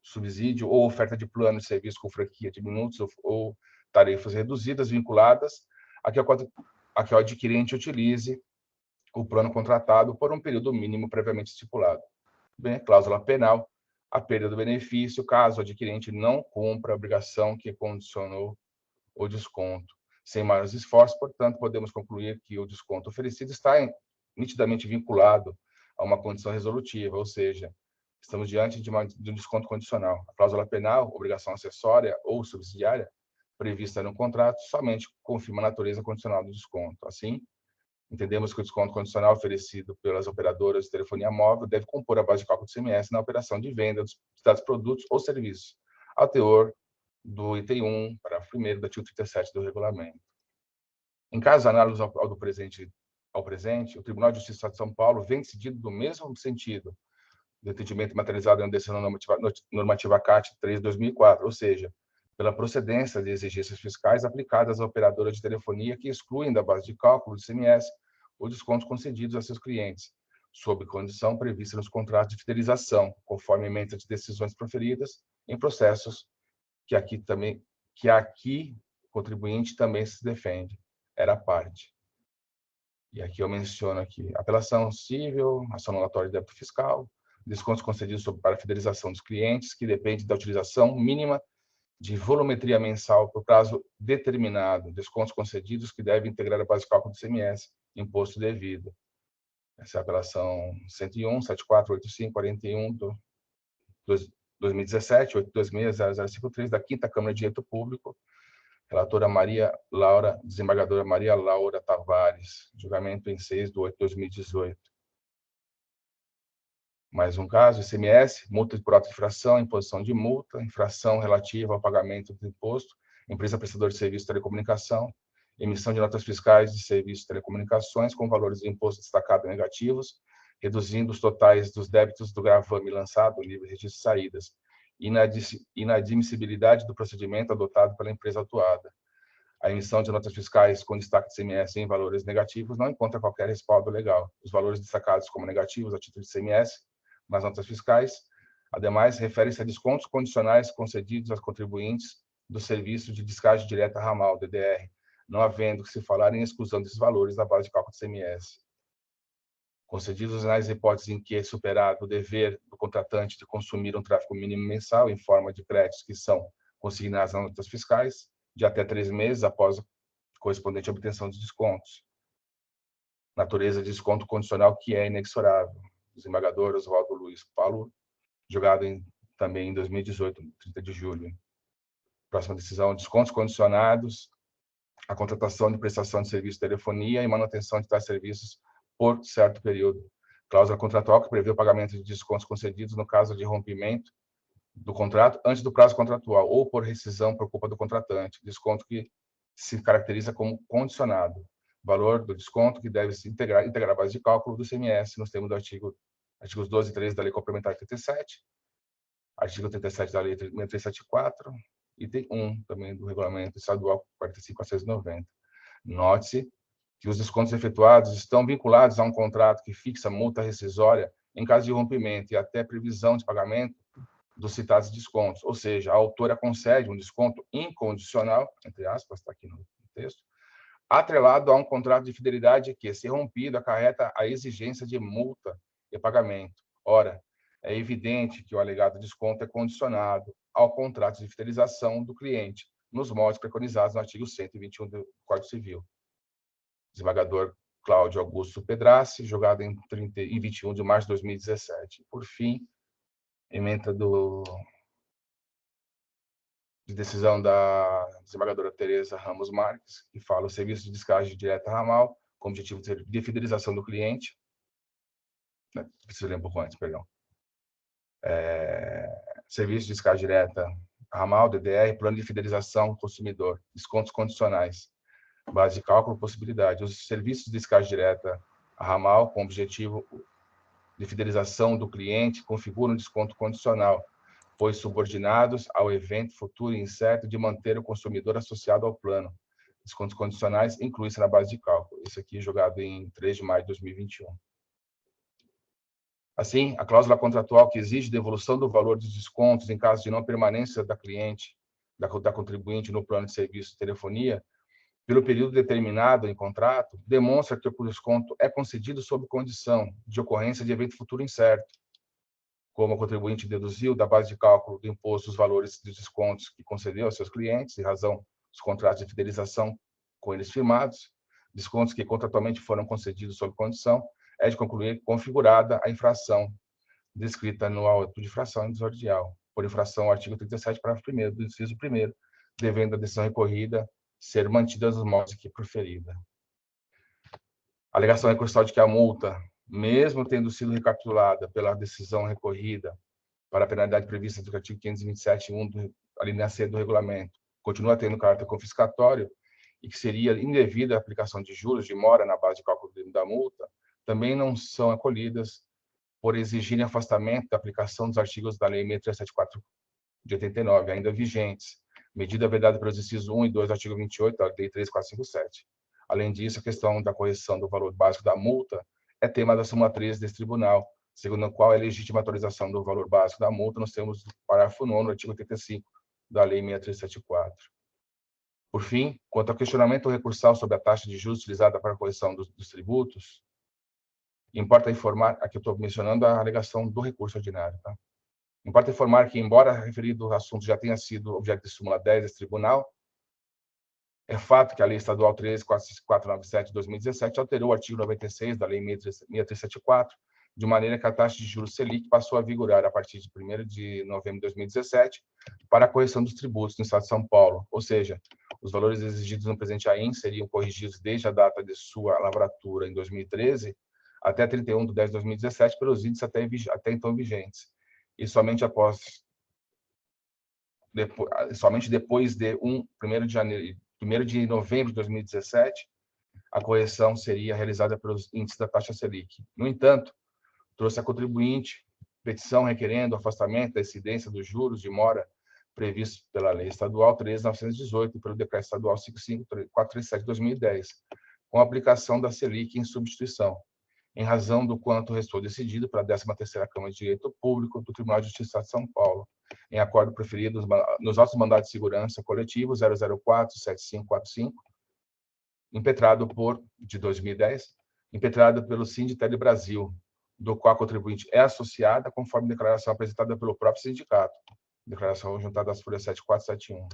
subsídio ou oferta de plano de serviço com franquia de minutos ou tarifas reduzidas vinculadas a que o adquirente utilize o plano contratado por um período mínimo previamente estipulado. Bem, cláusula penal, a perda do benefício caso o adquirente não cumpra a obrigação que condicionou o desconto. Sem maiores esforços, portanto, podemos concluir que o desconto oferecido está nitidamente vinculado a uma condição resolutiva, ou seja, estamos diante de um desconto condicional. A cláusula penal, obrigação acessória ou subsidiária, prevista no contrato, somente confirma a natureza condicional do desconto. Assim, entendemos que o desconto condicional oferecido pelas operadoras de telefonia móvel deve compor a base de cálculo do ICMS na operação de venda dos citados produtos ou serviços, ao teor do item 1, parágrafo 1º do artigo 37 do regulamento. Em casos análogos ao presente, o Tribunal de Justiça do Estado de São Paulo vem decidido no mesmo sentido do entendimento materializado na Decisão Normativa CAT 3 de 2004, ou seja, pela procedência de exigências fiscais aplicadas à operadora de telefonia que excluem da base de cálculo do ICMS os descontos concedidos a seus clientes, sob condição prevista nos contratos de fidelização, conforme emenda de decisões proferidas em processos que aqui o contribuinte também se defende, era parte. E aqui eu menciono aqui apelação civil, ação anulatória de débito fiscal, descontos concedidos para a fidelização dos clientes, que depende da utilização mínima de volumetria mensal por prazo determinado, descontos concedidos que devem integrar a base de cálculo do ICMS, imposto devido. Essa é a apelação 101, 7485, 41 do 2017, 826-0053 da 5ª Câmara de Direito Público, relatora desembargadora Maria Laura Tavares, julgamento em 6 de 8 de 2018. Mais um caso, ICMS, multa por auto infração, imposição de multa, infração relativa ao pagamento do imposto, empresa prestadora de serviço de telecomunicação, emissão de notas fiscais de serviços de telecomunicações com valores de imposto destacado negativos, reduzindo os totais dos débitos do gravame lançado, livre registro de saídas, inadmissibilidade do procedimento adotado pela empresa autuada. A emissão de notas fiscais com destaque de ICMS em valores negativos não encontra qualquer respaldo legal. Os valores destacados como negativos a título de ICMS nas notas fiscais, ademais, referem-se a descontos condicionais concedidos aos contribuintes do Serviço de Descagem Direta Ramal, DDR, não havendo que se falar em exclusão desses valores da base de cálculo do ICMS. Concedidos nas hipóteses em que é superado o dever do contratante de consumir um tráfego mínimo mensal em forma de créditos que são consignados nas notas fiscais, de até 3 meses após a correspondente obtenção de descontos. Natureza de desconto condicional que é inexorável. Desembargador Oswaldo Luiz Paulo, julgado também em 2018, 30 de julho. Próxima decisão, descontos condicionados à contratação de prestação de serviço de telefonia e manutenção de tais serviços por certo período. Cláusula contratual que prevê o pagamento de descontos concedidos no caso de rompimento do contrato antes do prazo contratual ou por rescisão por culpa do contratante. Desconto que se caracteriza como condicionado. Valor do desconto que deve se integrar a base de cálculo do ICMS nos termos do artigos 12 e 13 da Lei Complementar 37, artigo 37 da Lei 6374, item 1 também do Regulamento Estadual 45.690. Note-se que os descontos efetuados estão vinculados a um contrato que fixa multa rescisória em caso de rompimento e até previsão de pagamento dos citados descontos, ou seja, a autora concede um desconto incondicional, entre aspas, está aqui no texto, atrelado a um contrato de fidelidade que, se rompido, acarreta a exigência de multa e pagamento. Ora, é evidente que o alegado desconto é condicionado ao contrato de fidelização do cliente, nos moldes preconizados no artigo 121 do Código Civil. Desembargador Cláudio Augusto Pedrassi, julgado em 21 de março de 2017. Por fim, ementa de decisão da desembargadora Tereza Ramos Marques, que fala o serviço de descagem direta ramal, com objetivo de fidelização do cliente. Preciso ler um pouco antes, perdão. Serviço de descagem direta ramal, DDR, plano de fidelização consumidor, descontos condicionais, base de cálculo, possibilidade. Os serviços de descagem direta ramal, com objetivo de fidelização do cliente, configuram desconto condicional, pois subordinados ao evento futuro e incerto de manter o consumidor associado ao plano. Descontos condicionais inclui-se na base de cálculo. Isso aqui julgado em 3 de maio de 2021. Assim, a cláusula contratual que exige devolução do valor dos descontos em caso de não permanência da cliente, da contribuinte no plano de serviço de telefonia, pelo período determinado em contrato, demonstra que o desconto é concedido sob condição de ocorrência de evento futuro incerto, como o contribuinte deduziu da base de cálculo do imposto os valores dos descontos que concedeu aos seus clientes, em razão dos contratos de fidelização com eles firmados, descontos que contratualmente foram concedidos sob condição, é de concluir configurada a infração descrita no auto de infração desordial, por infração ao artigo 37, parágrafo 1º do inciso 1º, devendo a decisão recorrida ser mantida nos moldes que proferida. A alegação recursal de que a multa, mesmo tendo sido recapitulada pela decisão recorrida para a penalidade prevista do artigo 527.1, a linha C do regulamento, continua tendo caráter confiscatório e que seria indevida a aplicação de juros de mora na base de cálculo da multa, também não são acolhidas por exigirem afastamento da aplicação dos artigos da Lei 6374 de 89, ainda vigentes, medida vedada pelos incisos 1 e 2 do artigo 28 da Lei 3457. Além disso, a questão da correção do valor básico da multa é tema da súmula 13 desse tribunal, segundo a qual é legítima a atualização do valor básico da multa nos termos do parágrafo 9º do artigo 85 da Lei 6374. Por fim, quanto ao questionamento recursal sobre a taxa de juros utilizada para a correção dos tributos, importa informar, aqui eu estou mencionando a alegação do recurso ordinário, tá? Importa informar que, embora referido assunto já tenha sido objeto de súmula 10 desse tribunal, é fato que a Lei Estadual 13.497 de 2017 alterou o artigo 96 da Lei 6374, de maneira que a taxa de juros Selic passou a vigorar a partir de 1º de novembro de 2017 para a correção dos tributos no Estado de São Paulo, ou seja, os valores exigidos no presente AIM seriam corrigidos desde a data de sua lavratura em 2013 até 31 de 10 de 2017 pelos índices até então vigentes, e somente depois de 1º de novembro de 2017, a correção seria realizada pelos índices da taxa Selic. No entanto, trouxe a contribuinte petição requerendo o afastamento da incidência dos juros de mora previsto pela Lei Estadual 13.918 e pelo Decreto Estadual 55.437 de 2010, com a aplicação da Selic em substituição, em razão do quanto restou decidido pela 13ª Câmara de Direito Público do Tribunal de Justiça de São Paulo, em acordo preferido nos autos mandados de segurança coletivo 004-7545, de 2010, impetrado pelo Sinditel Brasil, do qual a contribuinte é associada, conforme declaração apresentada pelo próprio sindicato, declaração juntada às folhas 7471.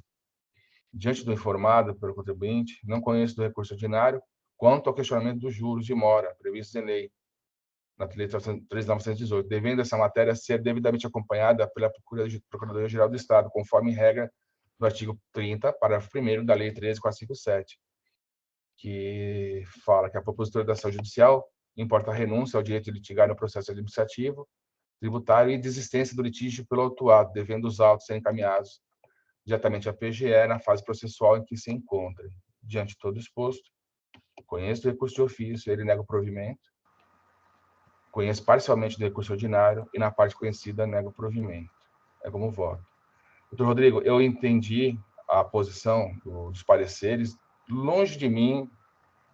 Diante do informado pelo contribuinte, não conheço do recurso ordinário quanto ao questionamento dos juros de mora previstos em lei, na Lei 13.918, devendo essa matéria ser devidamente acompanhada pela Procuradoria-Geral do Estado, conforme regra do artigo 30, parágrafo 1º da Lei 13.457, que fala que a propositura da ação judicial importa a renúncia ao direito de litigar no processo administrativo, tributário e desistência do litígio pelo autuado, devendo os autos serem encaminhados diretamente à PGE na fase processual em que se encontre. Diante de todo exposto, conheço do recurso de ofício, ele nega o provimento, conheço parcialmente do recurso ordinário e na parte conhecida nega o provimento. É como voto. Doutor Rodrigo, eu entendi a posição dos pareceres, longe de mim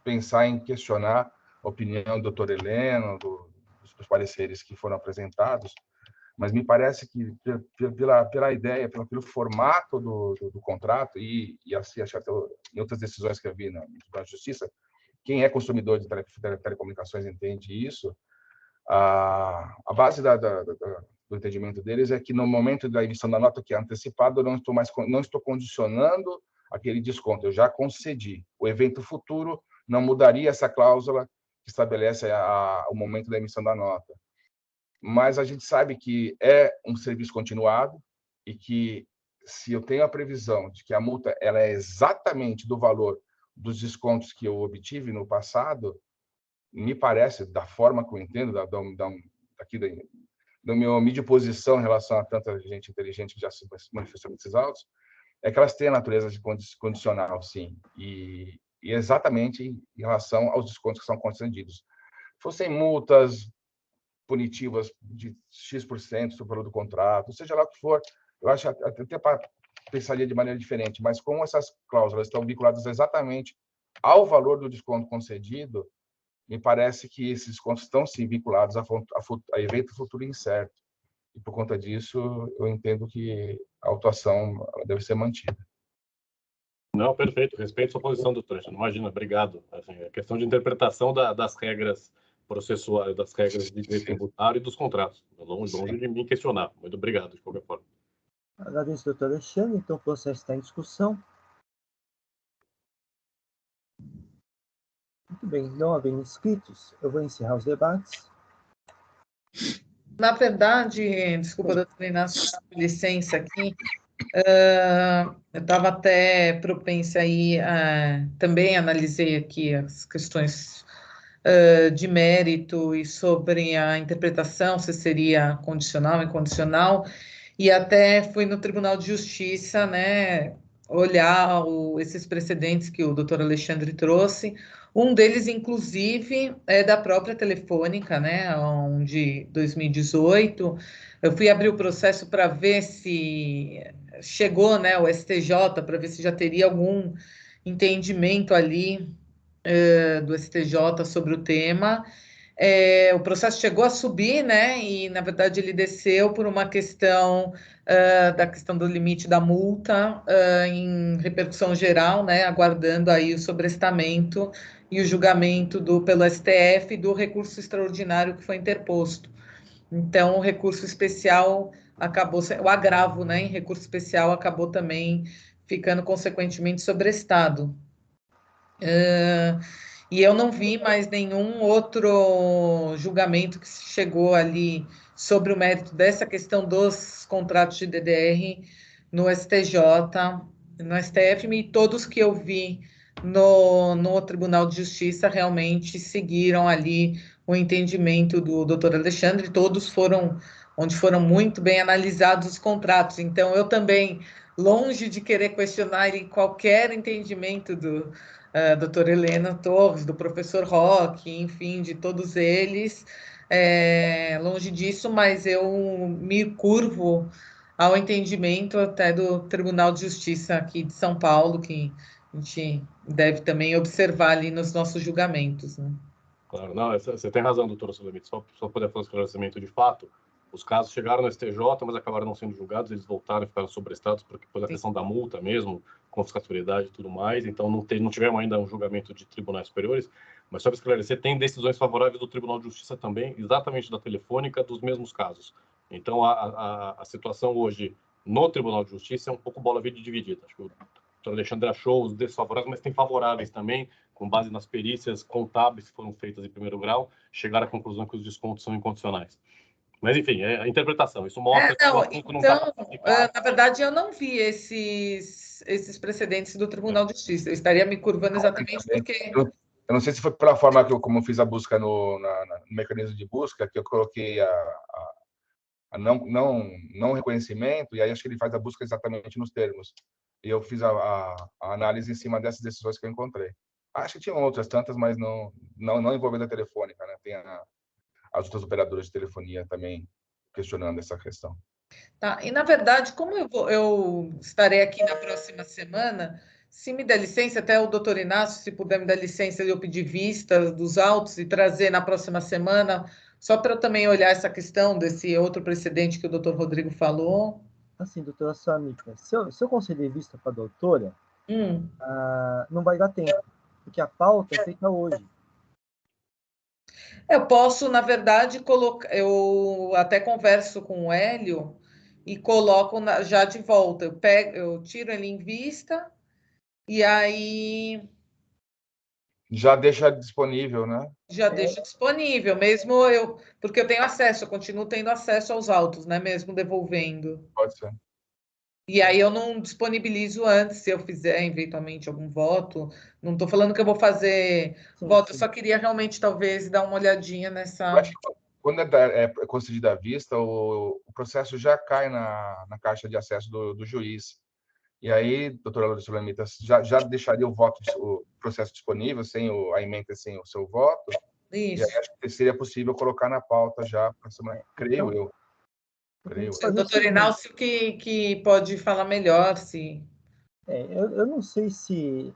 pensar em questionar a opinião do doutor Heleno, dos pareceres que foram apresentados, mas me parece que pela ideia, pelo formato do contrato e assim, acho que em outras decisões que eu vi na Justiça, quem é consumidor de telecomunicações entende isso. A base do entendimento deles é que no momento da emissão da nota que é antecipada, eu não estou condicionando aquele desconto, eu já concedi. O evento futuro não mudaria essa cláusula que estabelece o momento da emissão da nota. Mas a gente sabe que é um serviço continuado e que, se eu tenho a previsão de que a multa ela é exatamente do valor dos descontos que eu obtive no passado, me parece, da forma que eu entendo, da minha mídia posição em relação a tanta gente inteligente que já se manifestou nesses autos, é que elas têm a natureza de condicional, sim, e exatamente em relação aos descontos que são concedidos. Fossem multas punitivas de X% sobre o valor do contrato, seja lá o que for, eu acho até pensaria de maneira diferente, mas como essas cláusulas estão vinculadas exatamente ao valor do desconto concedido, me parece que esses descontos estão, sim, vinculados a evento futuro incerto. E, por conta disso, eu entendo que a autuação deve ser mantida. Não, perfeito. Respeito sua posição, doutor. Imagina, obrigado. Assim, é questão de interpretação das regras processuais, das regras de direito tributário e dos contratos. Longe de mim questionar. Muito obrigado, de qualquer forma. Agradeço, doutor Alexandre. Então, o processo está em discussão. Muito bem, não havendo inscritos, eu vou encerrar os debates. Na verdade, desculpa, doutor Inácio, licença aqui, eu estava até propensa aí, também analisei aqui as questões de mérito e sobre a interpretação, se seria condicional, incondicional, e até fui no Tribunal de Justiça, né, olhar esses precedentes que o doutor Alexandre trouxe. Um deles, inclusive, é da própria Telefônica, né, de 2018. Eu fui abrir o processo para ver se chegou, né, o STJ, para ver se já teria algum entendimento ali do STJ sobre o tema. O processo chegou a subir, né? E, na verdade, ele desceu por uma questão da questão do limite da multa em repercussão geral, né? Aguardando aí o sobrestamento e o julgamento pelo STF do recurso extraordinário que foi interposto. Então, o recurso especial acabou, o agravo, né, em recurso especial acabou também ficando consequentemente sobrestado. E eu não vi mais nenhum outro julgamento que chegou ali sobre o mérito dessa questão dos contratos de DDR no STJ, no STF, e todos que eu vi no Tribunal de Justiça realmente seguiram ali o entendimento do doutor Alexandre, todos onde foram muito bem analisados os contratos. Então, eu também, longe de querer questionar qualquer entendimento do doutora Helena Torres, do professor Roque, enfim, de todos eles, longe disso, mas eu me curvo ao entendimento até do Tribunal de Justiça aqui de São Paulo, que a gente deve também observar ali nos nossos julgamentos, né? Claro, não, você tem razão, doutora Sulamite, só poder fazer um esclarecimento de fato. Os casos chegaram no STJ, mas acabaram não sendo julgados, eles voltaram e ficaram sobrestados por a questão da multa mesmo, confiscatoriedade e tudo mais, então não tivemos ainda um julgamento de tribunais superiores, mas só para esclarecer, tem decisões favoráveis do Tribunal de Justiça também, exatamente da Telefônica, dos mesmos casos. Então, a situação hoje no Tribunal de Justiça é um pouco bola dividida. Acho que o doutor Alexandre achou os desfavoráveis, mas tem favoráveis também, com base nas perícias contábeis que foram feitas em primeiro grau, chegaram à conclusão que os descontos são incondicionais. Mas, enfim, é a interpretação. Isso mostra que o assunto não está pacificado. Na verdade, eu não vi esses precedentes do Tribunal de Justiça. Eu estaria me curvando exatamente porque... Eu não sei se foi pela forma como eu fiz a busca no mecanismo de busca, que eu coloquei a não reconhecimento, e aí acho que ele faz a busca exatamente nos termos. E eu fiz a análise em cima dessas decisões que eu encontrei. Acho que tinham outras tantas, mas não envolvendo a Telefônica, né? Tem as outras operadoras de telefonia também questionando essa questão. Tá, e na verdade, como eu estarei aqui na próxima semana, se me der licença, até o doutor Inácio, se puder me dar licença de eu pedir vistas dos autos e trazer na próxima semana, só para eu também olhar essa questão desse outro precedente que o doutor Rodrigo falou. Assim, doutora Samita, se eu conceder vista para a doutora, não vai dar tempo, porque a pauta é feita hoje. Eu posso, na verdade, eu até converso com o Hélio e coloco já de volta. Eu tiro ele em vista e aí Já deixa disponível, né? já deixo disponível, mesmo porque eu tenho acesso, eu continuo tendo acesso aos autos, né? Mesmo devolvendo. Pode ser. E aí eu não disponibilizo antes, se eu fizer eventualmente algum voto. Não estou falando que eu vou fazer voto, eu só queria realmente talvez dar uma olhadinha Eu nessa. acho que quando é concedida à vista, o processo já cai na caixa de acesso do juiz. E aí, doutora Lourdes Sulamita, já deixaria o processo disponível, sem a ementa, sem o seu voto? E aí Isso. acho que seria possível colocar na pauta já para semana, creio eu. O doutor Inácio que pode falar melhor, se. Eu não sei se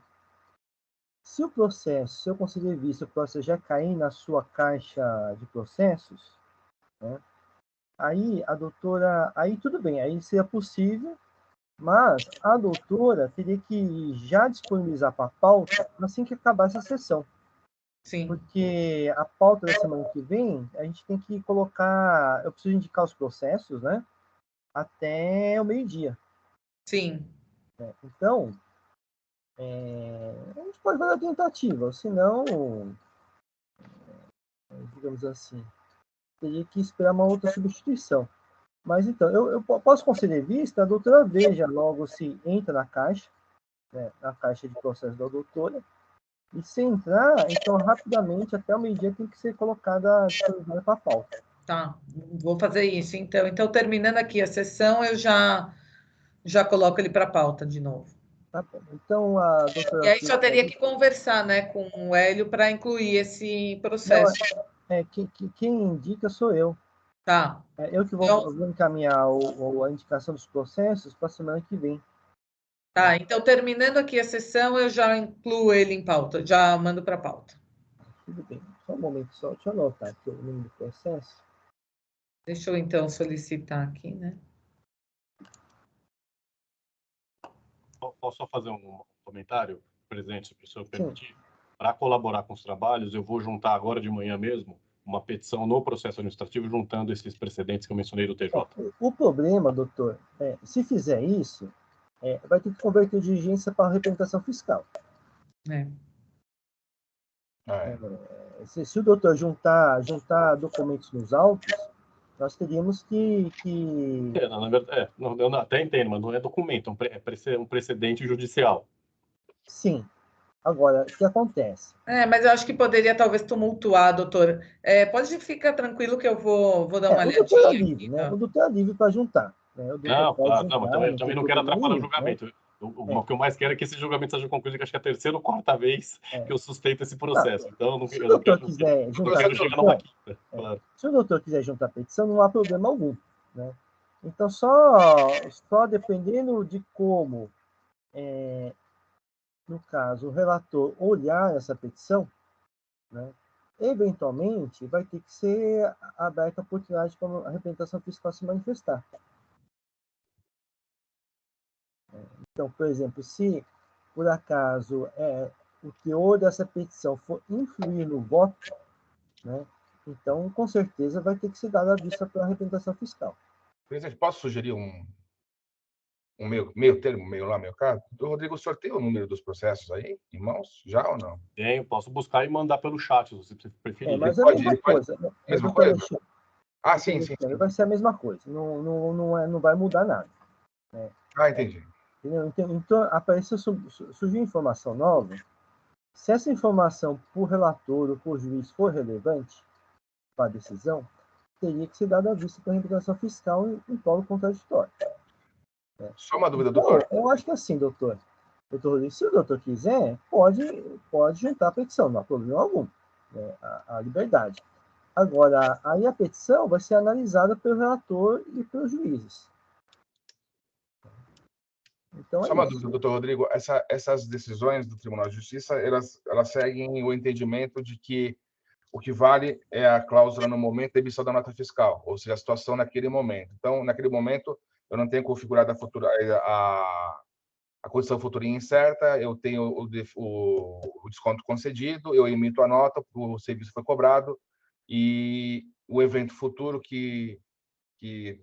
o processo, se eu considerar visto o processo já cair na sua caixa de processos, né? Aí a doutora, aí tudo bem, aí seria possível, mas a doutora teria que já disponibilizar para a pauta assim que acabar essa sessão. Sim. Porque a pauta da semana que vem, a gente tem que colocar, eu preciso indicar os processos, né? Até o meio-dia. Sim. Então, a gente pode fazer a tentativa, senão, digamos assim, teria que esperar uma outra substituição. Mas então, eu posso conceder vista, a doutora veja logo se entra na caixa, né, na caixa de processo da doutora, e se entrar, então rapidamente, até o meio-dia, tem que ser colocada para a pauta. Tá, vou fazer isso então. Então, terminando aqui a sessão, eu já coloco ele para a pauta de novo. Tá bom. Então, a doutora... E aí só teria que conversar, né, com o Hélio para incluir esse processo. Quem indica sou eu. Tá. Eu que vou encaminhar a indicação dos processos para a semana que vem. Tá, então terminando aqui a sessão, eu já incluo ele em pauta, já mando para a pauta. Tudo bem. Só um momento, deixa eu anotar aqui o número do processo. Deixa eu então solicitar aqui, né? Posso só fazer um comentário, presidente, se o senhor permitir? Para colaborar com os trabalhos, eu vou juntar agora de manhã mesmo uma petição no processo administrativo, juntando esses precedentes que eu mencionei do TJ. O problema, doutor, se fizer isso, vai ter que converter de urgência para representação fiscal. Se o doutor juntar documentos nos autos, nós teríamos que... Na verdade, eu até entendo, mas não é documento, é um precedente judicial. Sim. Agora, o que acontece? Mas eu acho que poderia talvez tumultuar, doutor. Pode ficar tranquilo que eu vou dar uma olhadinha. O doutor é livre, né? O doutor é livre para juntar. Né? O não, claro, não, mas eu também não quero atrapalhar o julgamento. Né? O que eu mais quero é que esse julgamento seja concluído, que acho que é a terceira ou quarta vez que eu sustento esse processo. Então, se o doutor quiser juntar claro. Se o doutor quiser juntar a petição, não há problema algum. Né? Então, só dependendo de como, no caso, o relator olhar essa petição, né, eventualmente vai ter que ser aberta a oportunidade para a representação fiscal se manifestar. Então, por exemplo, se por acaso o teor dessa petição for influir no voto, né, então com certeza vai ter que ser dada a vista para a representação fiscal. Presidente, posso sugerir um meio termo, meio caso? Rodrigo, o senhor tem o número dos processos aí em mãos, já ou não? Tenho, posso buscar e mandar pelo chat, se você preferir. Mas é a mesma coisa. Mesma coisa? Sim. Vai ser a mesma coisa, não vai mudar nada. Né? Entendi. Então, apareceu, surgiu informação nova. Se essa informação, por relator ou por juiz, for relevante para a decisão, teria que ser dada a vista para a representação fiscal em polo contraditório. Só uma dúvida, doutor. Eu acho que assim, doutor Rodrigo, se o doutor quiser, pode juntar a petição, não há problema algum. A liberdade. Agora, aí a petição vai ser analisada pelo relator e pelos juízes. Então, só uma dúvida, doutor Rodrigo. Essas decisões do Tribunal de Justiça, elas seguem o entendimento de que o que vale é a cláusula no momento da emissão da nota fiscal, ou seja, a situação naquele momento. Então, naquele momento, eu não tenho configurado a condição futura incerta, eu tenho o desconto concedido, eu emito a nota, o serviço foi cobrado, e o evento futuro que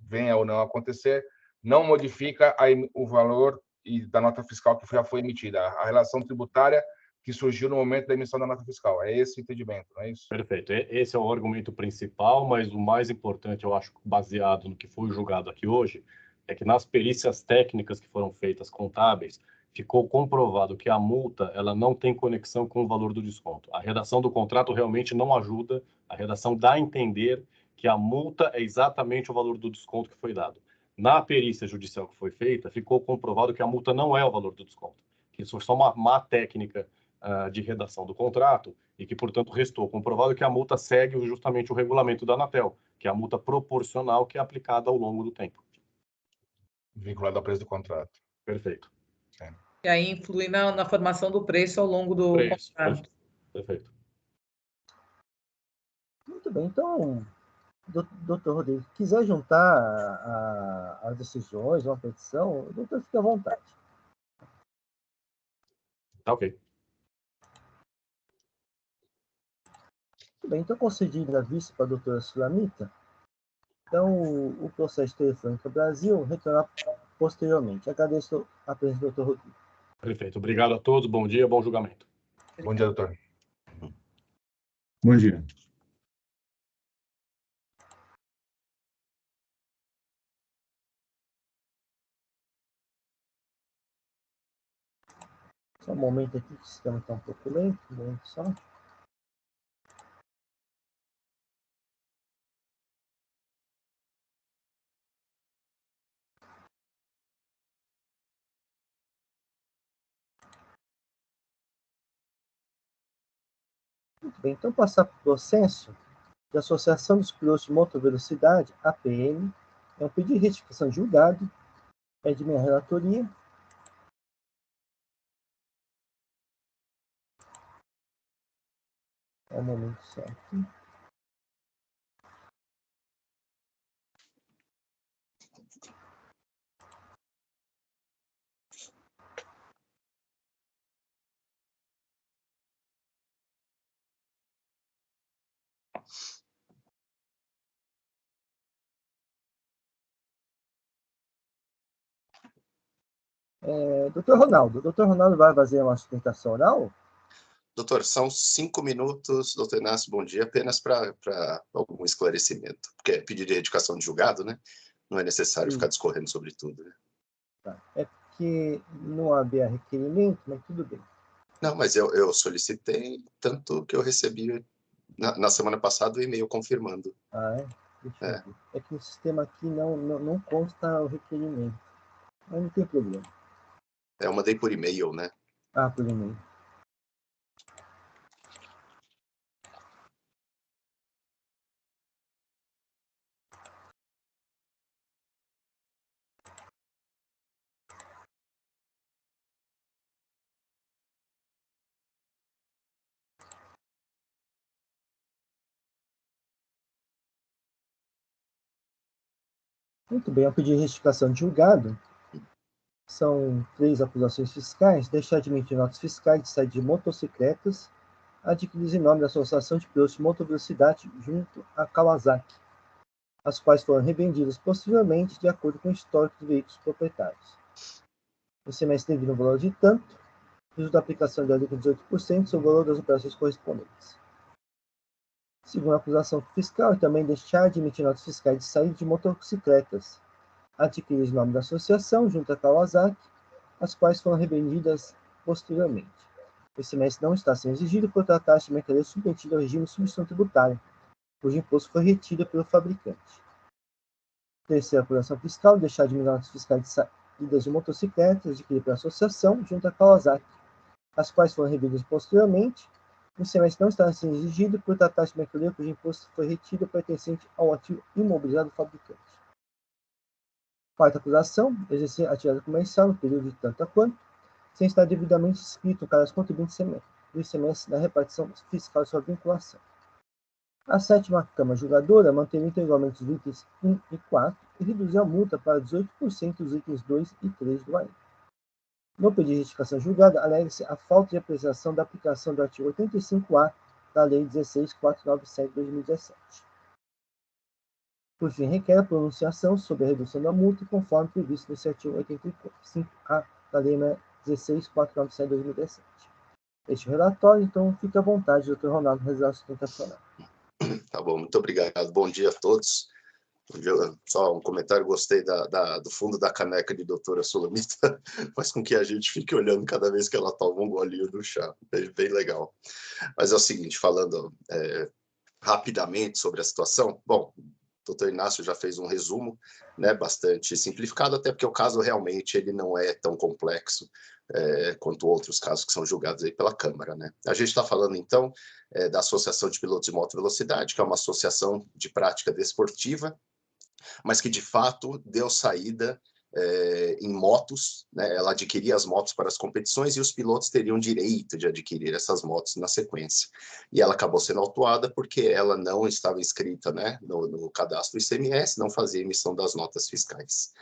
venha ou não acontecer não modifica o valor e da nota fiscal que já foi emitida, a relação tributária que surgiu no momento da emissão da nota fiscal. É esse o entendimento, não é isso? Perfeito. Esse é o argumento principal, mas o mais importante, eu acho, baseado no que foi julgado aqui hoje, é que nas perícias técnicas que foram feitas contábeis, ficou comprovado que a multa ela não tem conexão com o valor do desconto. A redação do contrato realmente não ajuda, a redação dá a entender que a multa é exatamente o valor do desconto que foi dado. Na perícia judicial que foi feita, ficou comprovado que a multa não é o valor do desconto, que isso foi só uma má técnica de redação do contrato e que, portanto, restou comprovado que a multa segue justamente o regulamento da Anatel, que é a multa proporcional que é aplicada ao longo do tempo. Vinculado ao preço do contrato. Perfeito. E aí influi na formação do preço ao longo do Preço. contrato. Perfeito. Muito bem, então, doutor Rodrigo, quiser juntar as decisões, uma petição, o doutor fica à vontade. Tá ok. Muito bem, então concedido a vista para a doutora Sulamita, então o processo telefônico Brasil retornar posteriormente. Agradeço a presença do doutor Rodrigo. Perfeito. Obrigado a todos. Bom dia, bom julgamento. Bom dia, doutor. Bom dia. Só um momento aqui, que o sistema está um pouco lento. Um momento só. Muito bem, então passar para o processo de Associação dos Pilotos de Moto Velocidade, APM, é um pedido de retificação de julgado, é de minha relatoria. É um momento só aqui. Doutor Ronaldo vai fazer uma sustentação oral? Doutor, são 5 minutos, doutor Inácio, bom dia, apenas para algum esclarecimento, porque é pedido de retificação de julgado, né? Não é necessário ficar discorrendo sobre tudo, né? Tá. É porque não havia requerimento, mas tudo bem. Não, mas eu solicitei, tanto que eu recebi na semana passada o e-mail confirmando. Ah, é? Deixa eu ver. É que no sistema aqui não consta o requerimento. Mas não tem problema. Eu mandei por e-mail, né? Ah, por e-mail. Muito bem, ao pedir retificação de julgado, são 3 acusações fiscais: deixar de emitir notas fiscais de saída de motocicletas adquiridas em nome da Associação de Pilotos de Motovelocidade junto à Kawasaki, as quais foram revendidas posteriormente de acordo com o histórico de veículos proprietários. O semestre devido no valor de tanto, uso da aplicação da alíquota de 18% sobre o valor das operações correspondentes. Segundo a acusação fiscal, e também deixar de emitir notas fiscais de saída de motocicletas adquiridas em nome da associação junto à Kawasaki, as quais foram revendidas posteriormente. O ICMS não está sendo exigido por tratar-se de mercadoria submetida ao regime de substituição tributária, cujo imposto foi retido pelo fabricante. Terceira acusação fiscal, deixar de emitir notas fiscais de saídas de motocicletas adquiridas pela associação junto à Kawasaki, as quais foram revendidas posteriormente. O ICMS não está sendo exigido por tratar-se de mercadoria cujo imposto foi retido pertencente ao ativo imobilizado do fabricante. Quarta acusação, exercer atividade comercial no período de tanto a quanto, sem estar devidamente inscrito no cadastro contribuinte do ICMS na repartição fiscal de sua vinculação. A sétima Câmara Julgadora manteve integralmente os itens 1 e 4 e reduziu a multa para 18% dos itens 2 e 3 do AE. No pedido de retificação julgada, alega-se a falta de apreciação da aplicação do artigo 85-A da Lei 16.497 de 2017. Por fim, requer a pronunciação sobre a redução da multa conforme previsto nesse artigo 85-A da Lei 16.497 de 2017. Este relatório, então, fique à vontade, doutor Ronaldo, realizar a sustentação. Tá bom, muito obrigado. Bom dia a todos. Só um comentário, gostei do fundo da caneca de doutora Sulamita, faz com que a gente fique olhando cada vez que ela toma um golinho do chá, bem legal. Mas é o seguinte, falando rapidamente sobre a situação, bom, o doutor Inácio já fez um resumo, né, bastante simplificado, até porque o caso realmente ele não é tão complexo quanto outros casos que são julgados aí pela Câmara, né. A gente está falando, então, da Associação de Pilotos de Moto Velocidade, que é uma associação de prática desportiva, mas que, de fato, deu saída em motos, né? Ela adquiria as motos para as competições e os pilotos teriam direito de adquirir essas motos na sequência. E ela acabou sendo autuada porque ela não estava inscrita, né, no cadastro ICMS, não fazia emissão das notas fiscais.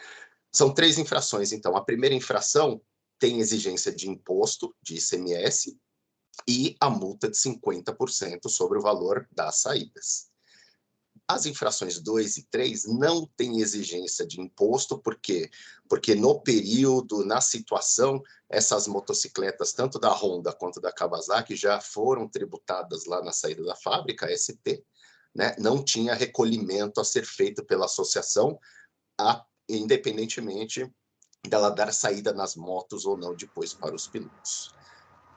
São 3 infrações, então. A primeira infração tem exigência de imposto, de ICMS, e a multa de 50% sobre o valor das saídas. As infrações 2 e 3 não têm exigência de imposto, por quê? Porque no período, na situação, essas motocicletas, tanto da Honda quanto da Kawasaki, já foram tributadas lá na saída da fábrica, ST, né? Não tinha recolhimento a ser feito pela associação, independentemente dela dar saída nas motos ou não depois para os pilotos.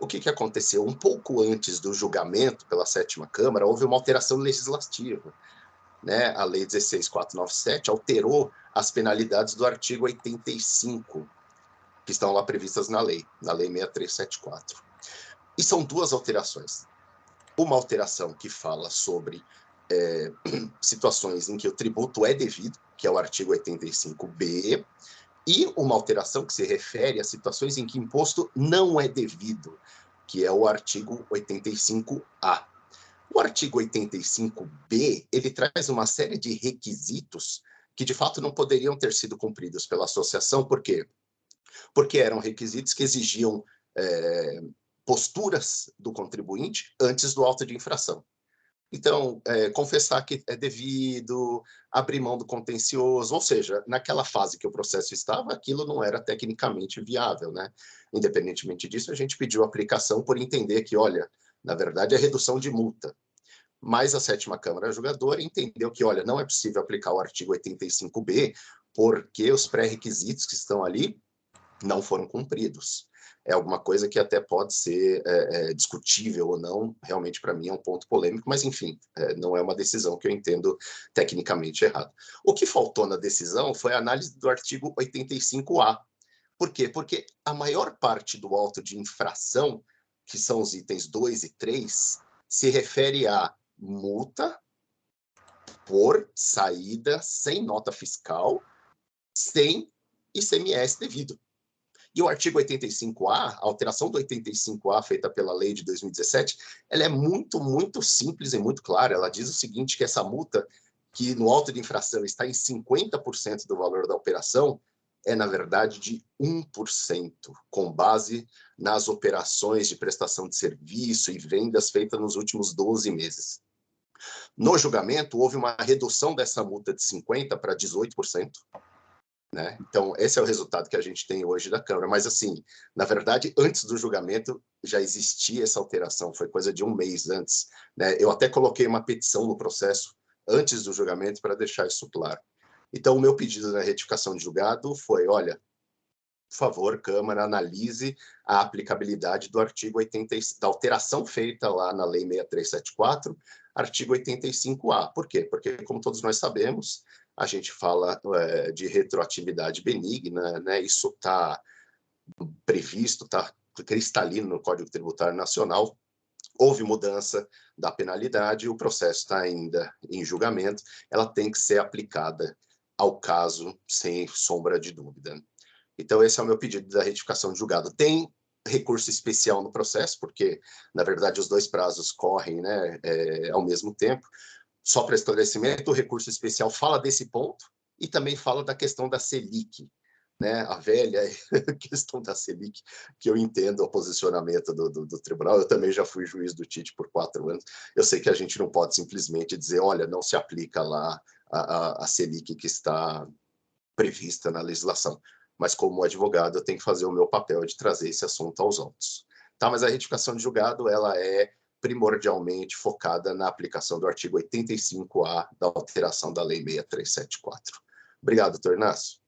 O que aconteceu? Um pouco antes do julgamento pela 7ª Câmara, houve uma alteração legislativa, né? A Lei 16.497 alterou as penalidades do artigo 85, que estão lá previstas na Lei 6374. E são 2 alterações. Uma alteração que fala sobre situações em que o tributo é devido, que é o artigo 85B, e uma alteração que se refere a situações em que imposto não é devido, que é o artigo 85A. O artigo 85B, ele traz uma série de requisitos que, de fato, não poderiam ter sido cumpridos pela associação. Por quê? Porque eram requisitos que exigiam posturas do contribuinte antes do auto de infração. Então, confessar que é devido, abrir mão do contencioso, ou seja, naquela fase que o processo estava, aquilo não era tecnicamente viável, né? Independentemente disso, a gente pediu aplicação por entender que, olha, na verdade, é redução de multa. Mas a 7ª Câmara Julgadora entendeu que, olha, não é possível aplicar o artigo 85B porque os pré-requisitos que estão ali não foram cumpridos. É alguma coisa que até pode ser discutível ou não, realmente para mim é um ponto polêmico, mas enfim, não é uma decisão que eu entendo tecnicamente errada. O que faltou na decisão foi a análise do artigo 85A. Por quê? Porque a maior parte do auto de infração, que são os itens 2 e 3, se refere a multa por saída sem nota fiscal, sem ICMS devido. E o artigo 85A, a alteração do 85A feita pela lei de 2017, ela é muito, muito simples e muito clara. Ela diz o seguinte, que essa multa, que no auto de infração está em 50% do valor da operação, é, na verdade, de 1%, com base nas operações de prestação de serviço e vendas feitas nos últimos 12 meses. No julgamento, houve uma redução dessa multa de 50% para 18%. Né? Então, esse é o resultado que a gente tem hoje da Câmara. Mas, assim, na verdade, antes do julgamento, já existia essa alteração, foi coisa de um mês antes. Né? Eu até coloquei uma petição no processo antes do julgamento para deixar isso claro. Então, o meu pedido na retificação de julgado foi, olha, por favor, Câmara, analise a aplicabilidade do artigo 85, da alteração feita lá na Lei 6374, artigo 85A. Por quê? Porque, como todos nós sabemos, a gente fala de retroatividade benigna, né? Isso está previsto, está cristalino no Código Tributário Nacional. Houve mudança da penalidade, o processo está ainda em julgamento, ela tem que ser aplicada ao caso sem sombra de dúvida. Então, esse é o meu pedido da retificação de julgado. Tem recurso especial no processo, porque, na verdade, os 2 prazos correm, né, ao mesmo tempo. Só para esclarecimento, o recurso especial fala desse ponto e também fala da questão da Selic, né? A velha questão da Selic, que eu entendo o posicionamento do tribunal. Eu também já fui juiz do TIT por 4 anos. Eu sei que a gente não pode simplesmente dizer, olha, não se aplica lá a Selic que está prevista na legislação. mas como advogado eu tenho que fazer o meu papel de trazer esse assunto aos autos. Tá, mas a retificação de julgado, ela é primordialmente focada na aplicação do artigo 85A da alteração da Lei 6374. Obrigado, doutor Inácio.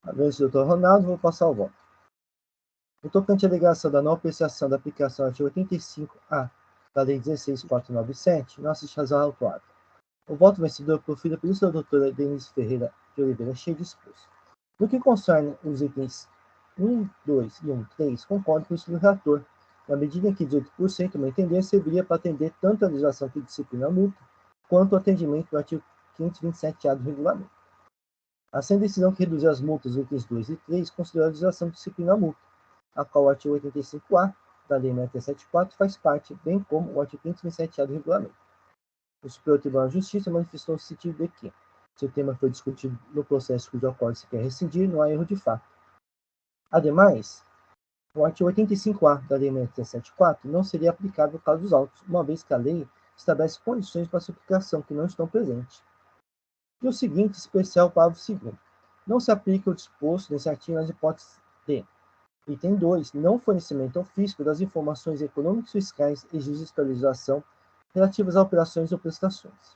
Agradeço, doutor Ronaldo. Vou passar o voto. No tocante à alegação da não apreciação da aplicação do artigo 85A da Lei 16.497, não assiste razão autuada. O voto vencedor proferido pela doutora Denise Ferreira de Oliveira Cheio disposto. No que concerne os itens 1, 2 e 1, 3, concordo com o senhor relator, na medida em que 18%, no entender, serviria para atender tanto a legislação que disciplina a multa, quanto o atendimento do artigo 527-A do regulamento. Assim, a decisão que reduziu as multas dos itens 2 e 3 considerou a legislação que disciplina a multa, a qual o artigo 85A da Lei 6374 faz parte, bem como o artigo 527-A do regulamento. O Superior Tribunal de Justiça manifestou no sentido de que, se o tema foi discutido no processo cujo acordo se quer rescindir, não há erro de fato. Ademais, o artigo 85A da Lei 6374 não seria aplicável no caso dos autos, uma vez que a lei estabelece condições para sua aplicação que não estão presentes. E o seguinte, especial parágrafo 2º. Não se aplica o disposto nesse artigo nas hipóteses de: item 2, não fornecimento ao fisco das informações econômicas, fiscais e de fiscalização relativas a operações ou prestações.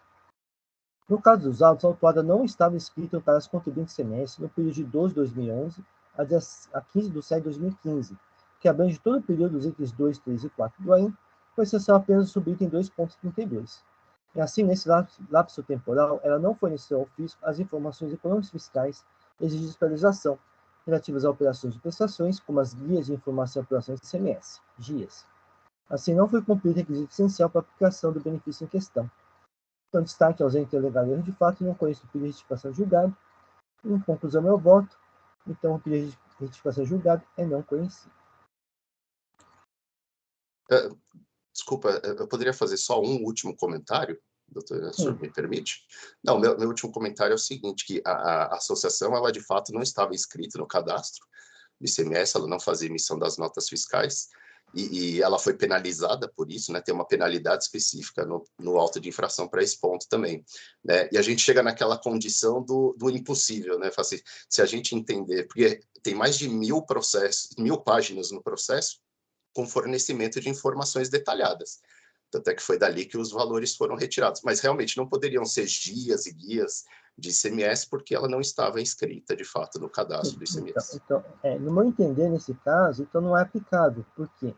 No caso dos autos, a autuada não estava inscrita para as contribuintes semestre no período de 12 de 2011 a 15 de 7 de 2015, que abrange todo o período dos itens 2, 3 e 4 do AIM, com exceção apenas do subitem 2.32. E assim, nesse lapso temporal, ela não forneceu ao fisco as informações econômicas, fiscais e de fiscalização relativas a operações de prestações, como as guias de informação e operações de ICMS, GIAs. Assim, não foi cumprido o requisito essencial para a aplicação do benefício em questão. Então, destaque ausente legal erro de fato, não conheço o pedido de retificação de julgado. Em conclusão, meu voto. Então, o pedido de retificação de julgado é não conhecido. Desculpa, eu poderia fazer só um último comentário, doutor, o senhor me permite? Não, meu último comentário é o seguinte, que a associação, ela de fato não estava inscrita no cadastro do ICMS, ela não fazia emissão das notas fiscais, e ela foi penalizada por isso, né? Tem uma penalidade específica no auto de infração para esse ponto também, né? E a gente chega naquela condição do impossível, né? Assim, se a gente entender, porque tem mais de 1000 processos, 1000 páginas no processo, com fornecimento de informações detalhadas. Tanto é que foi dali que os valores foram retirados. Mas realmente não poderiam ser guias e guias de ICMS, porque ela não estava inscrita, de fato, no cadastro do ICMS. Então, no meu entender, nesse caso, então não é aplicável. Por quê?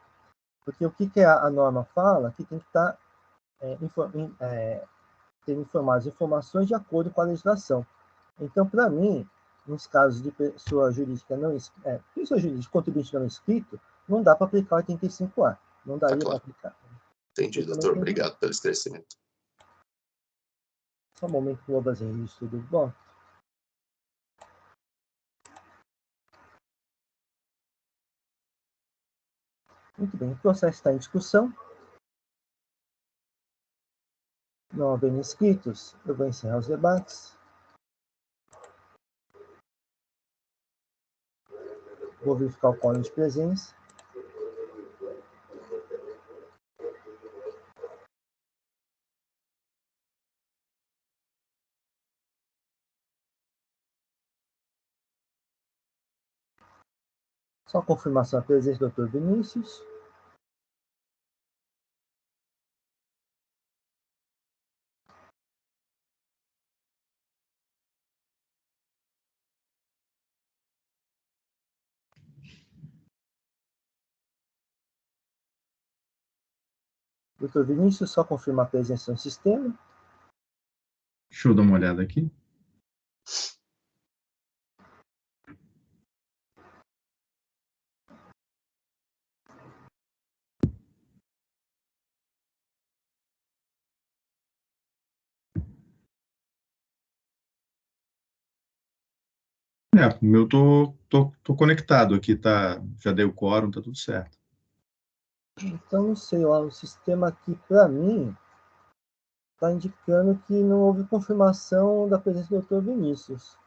Porque o que a norma fala? Que tem que estar ter informadas informações de acordo com a legislação. Então, para mim, nos casos de pessoa jurídica pessoa jurídica contribuinte não inscrito, não dá para aplicar o 85A. Não daria Tá claro. para aplicar. Entendi, doutor. Obrigado pelo esclarecimento. Só um momento que eu vou fazer registro do voto. Muito bem, o processo está em discussão. Não havendo inscritos, eu vou encerrar os debates. Vou verificar o quórum de presença. Só confirmação da presença do Dr. Vinícius. Dr. Vinícius, só confirma a presença no sistema. Deixa eu dar uma olhada aqui. O meu tô conectado aqui, tá? Já dei o quórum, tá tudo certo. Então, não sei, o sistema aqui, para mim, está indicando que não houve confirmação da presença do Dr. Vinícius.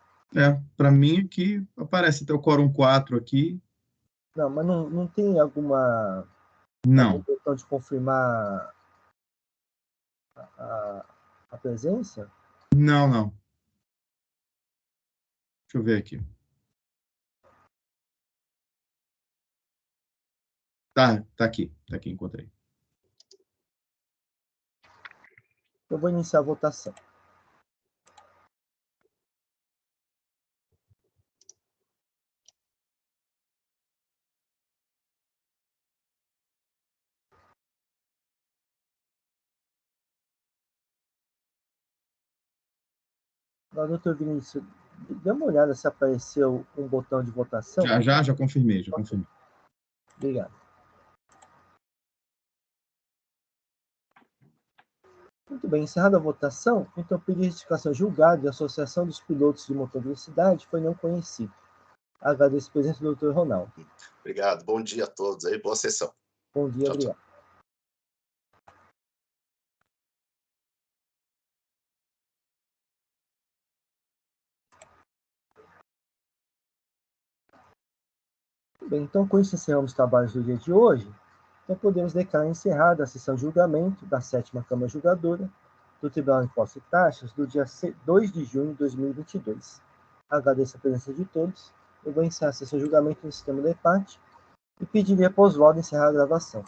Para mim aqui aparece até o quórum 4 aqui. Não, mas não tem alguma questão de confirmar a presença? Não. Deixa eu ver aqui. Tá aqui, encontrei. Eu vou iniciar a votação. Agora, doutor Vinícius, dê uma olhada se apareceu um botão de votação. Já confirmei, confirmei. Obrigado. Muito bem, encerrada a votação, então o pedido de retificação julgado da Associação dos Pilotos de Motor Velocidade foi não conhecido. Agradeço a presença do Dr. Ronaldo. Obrigado, bom dia a todos aí, boa sessão. Bom dia, Tchau, tchau. obrigado. Bem, então, com isso, encerramos os trabalhos do dia de hoje. Então, podemos declarar encerrada a sessão de julgamento da 7ª Câmara Julgadora do Tribunal de Impostos e Taxas do dia 2 de junho de 2022. Agradeço a presença de todos. Eu vou encerrar a sessão de julgamento no sistema de parte e pediria pós-voto encerrar a gravação.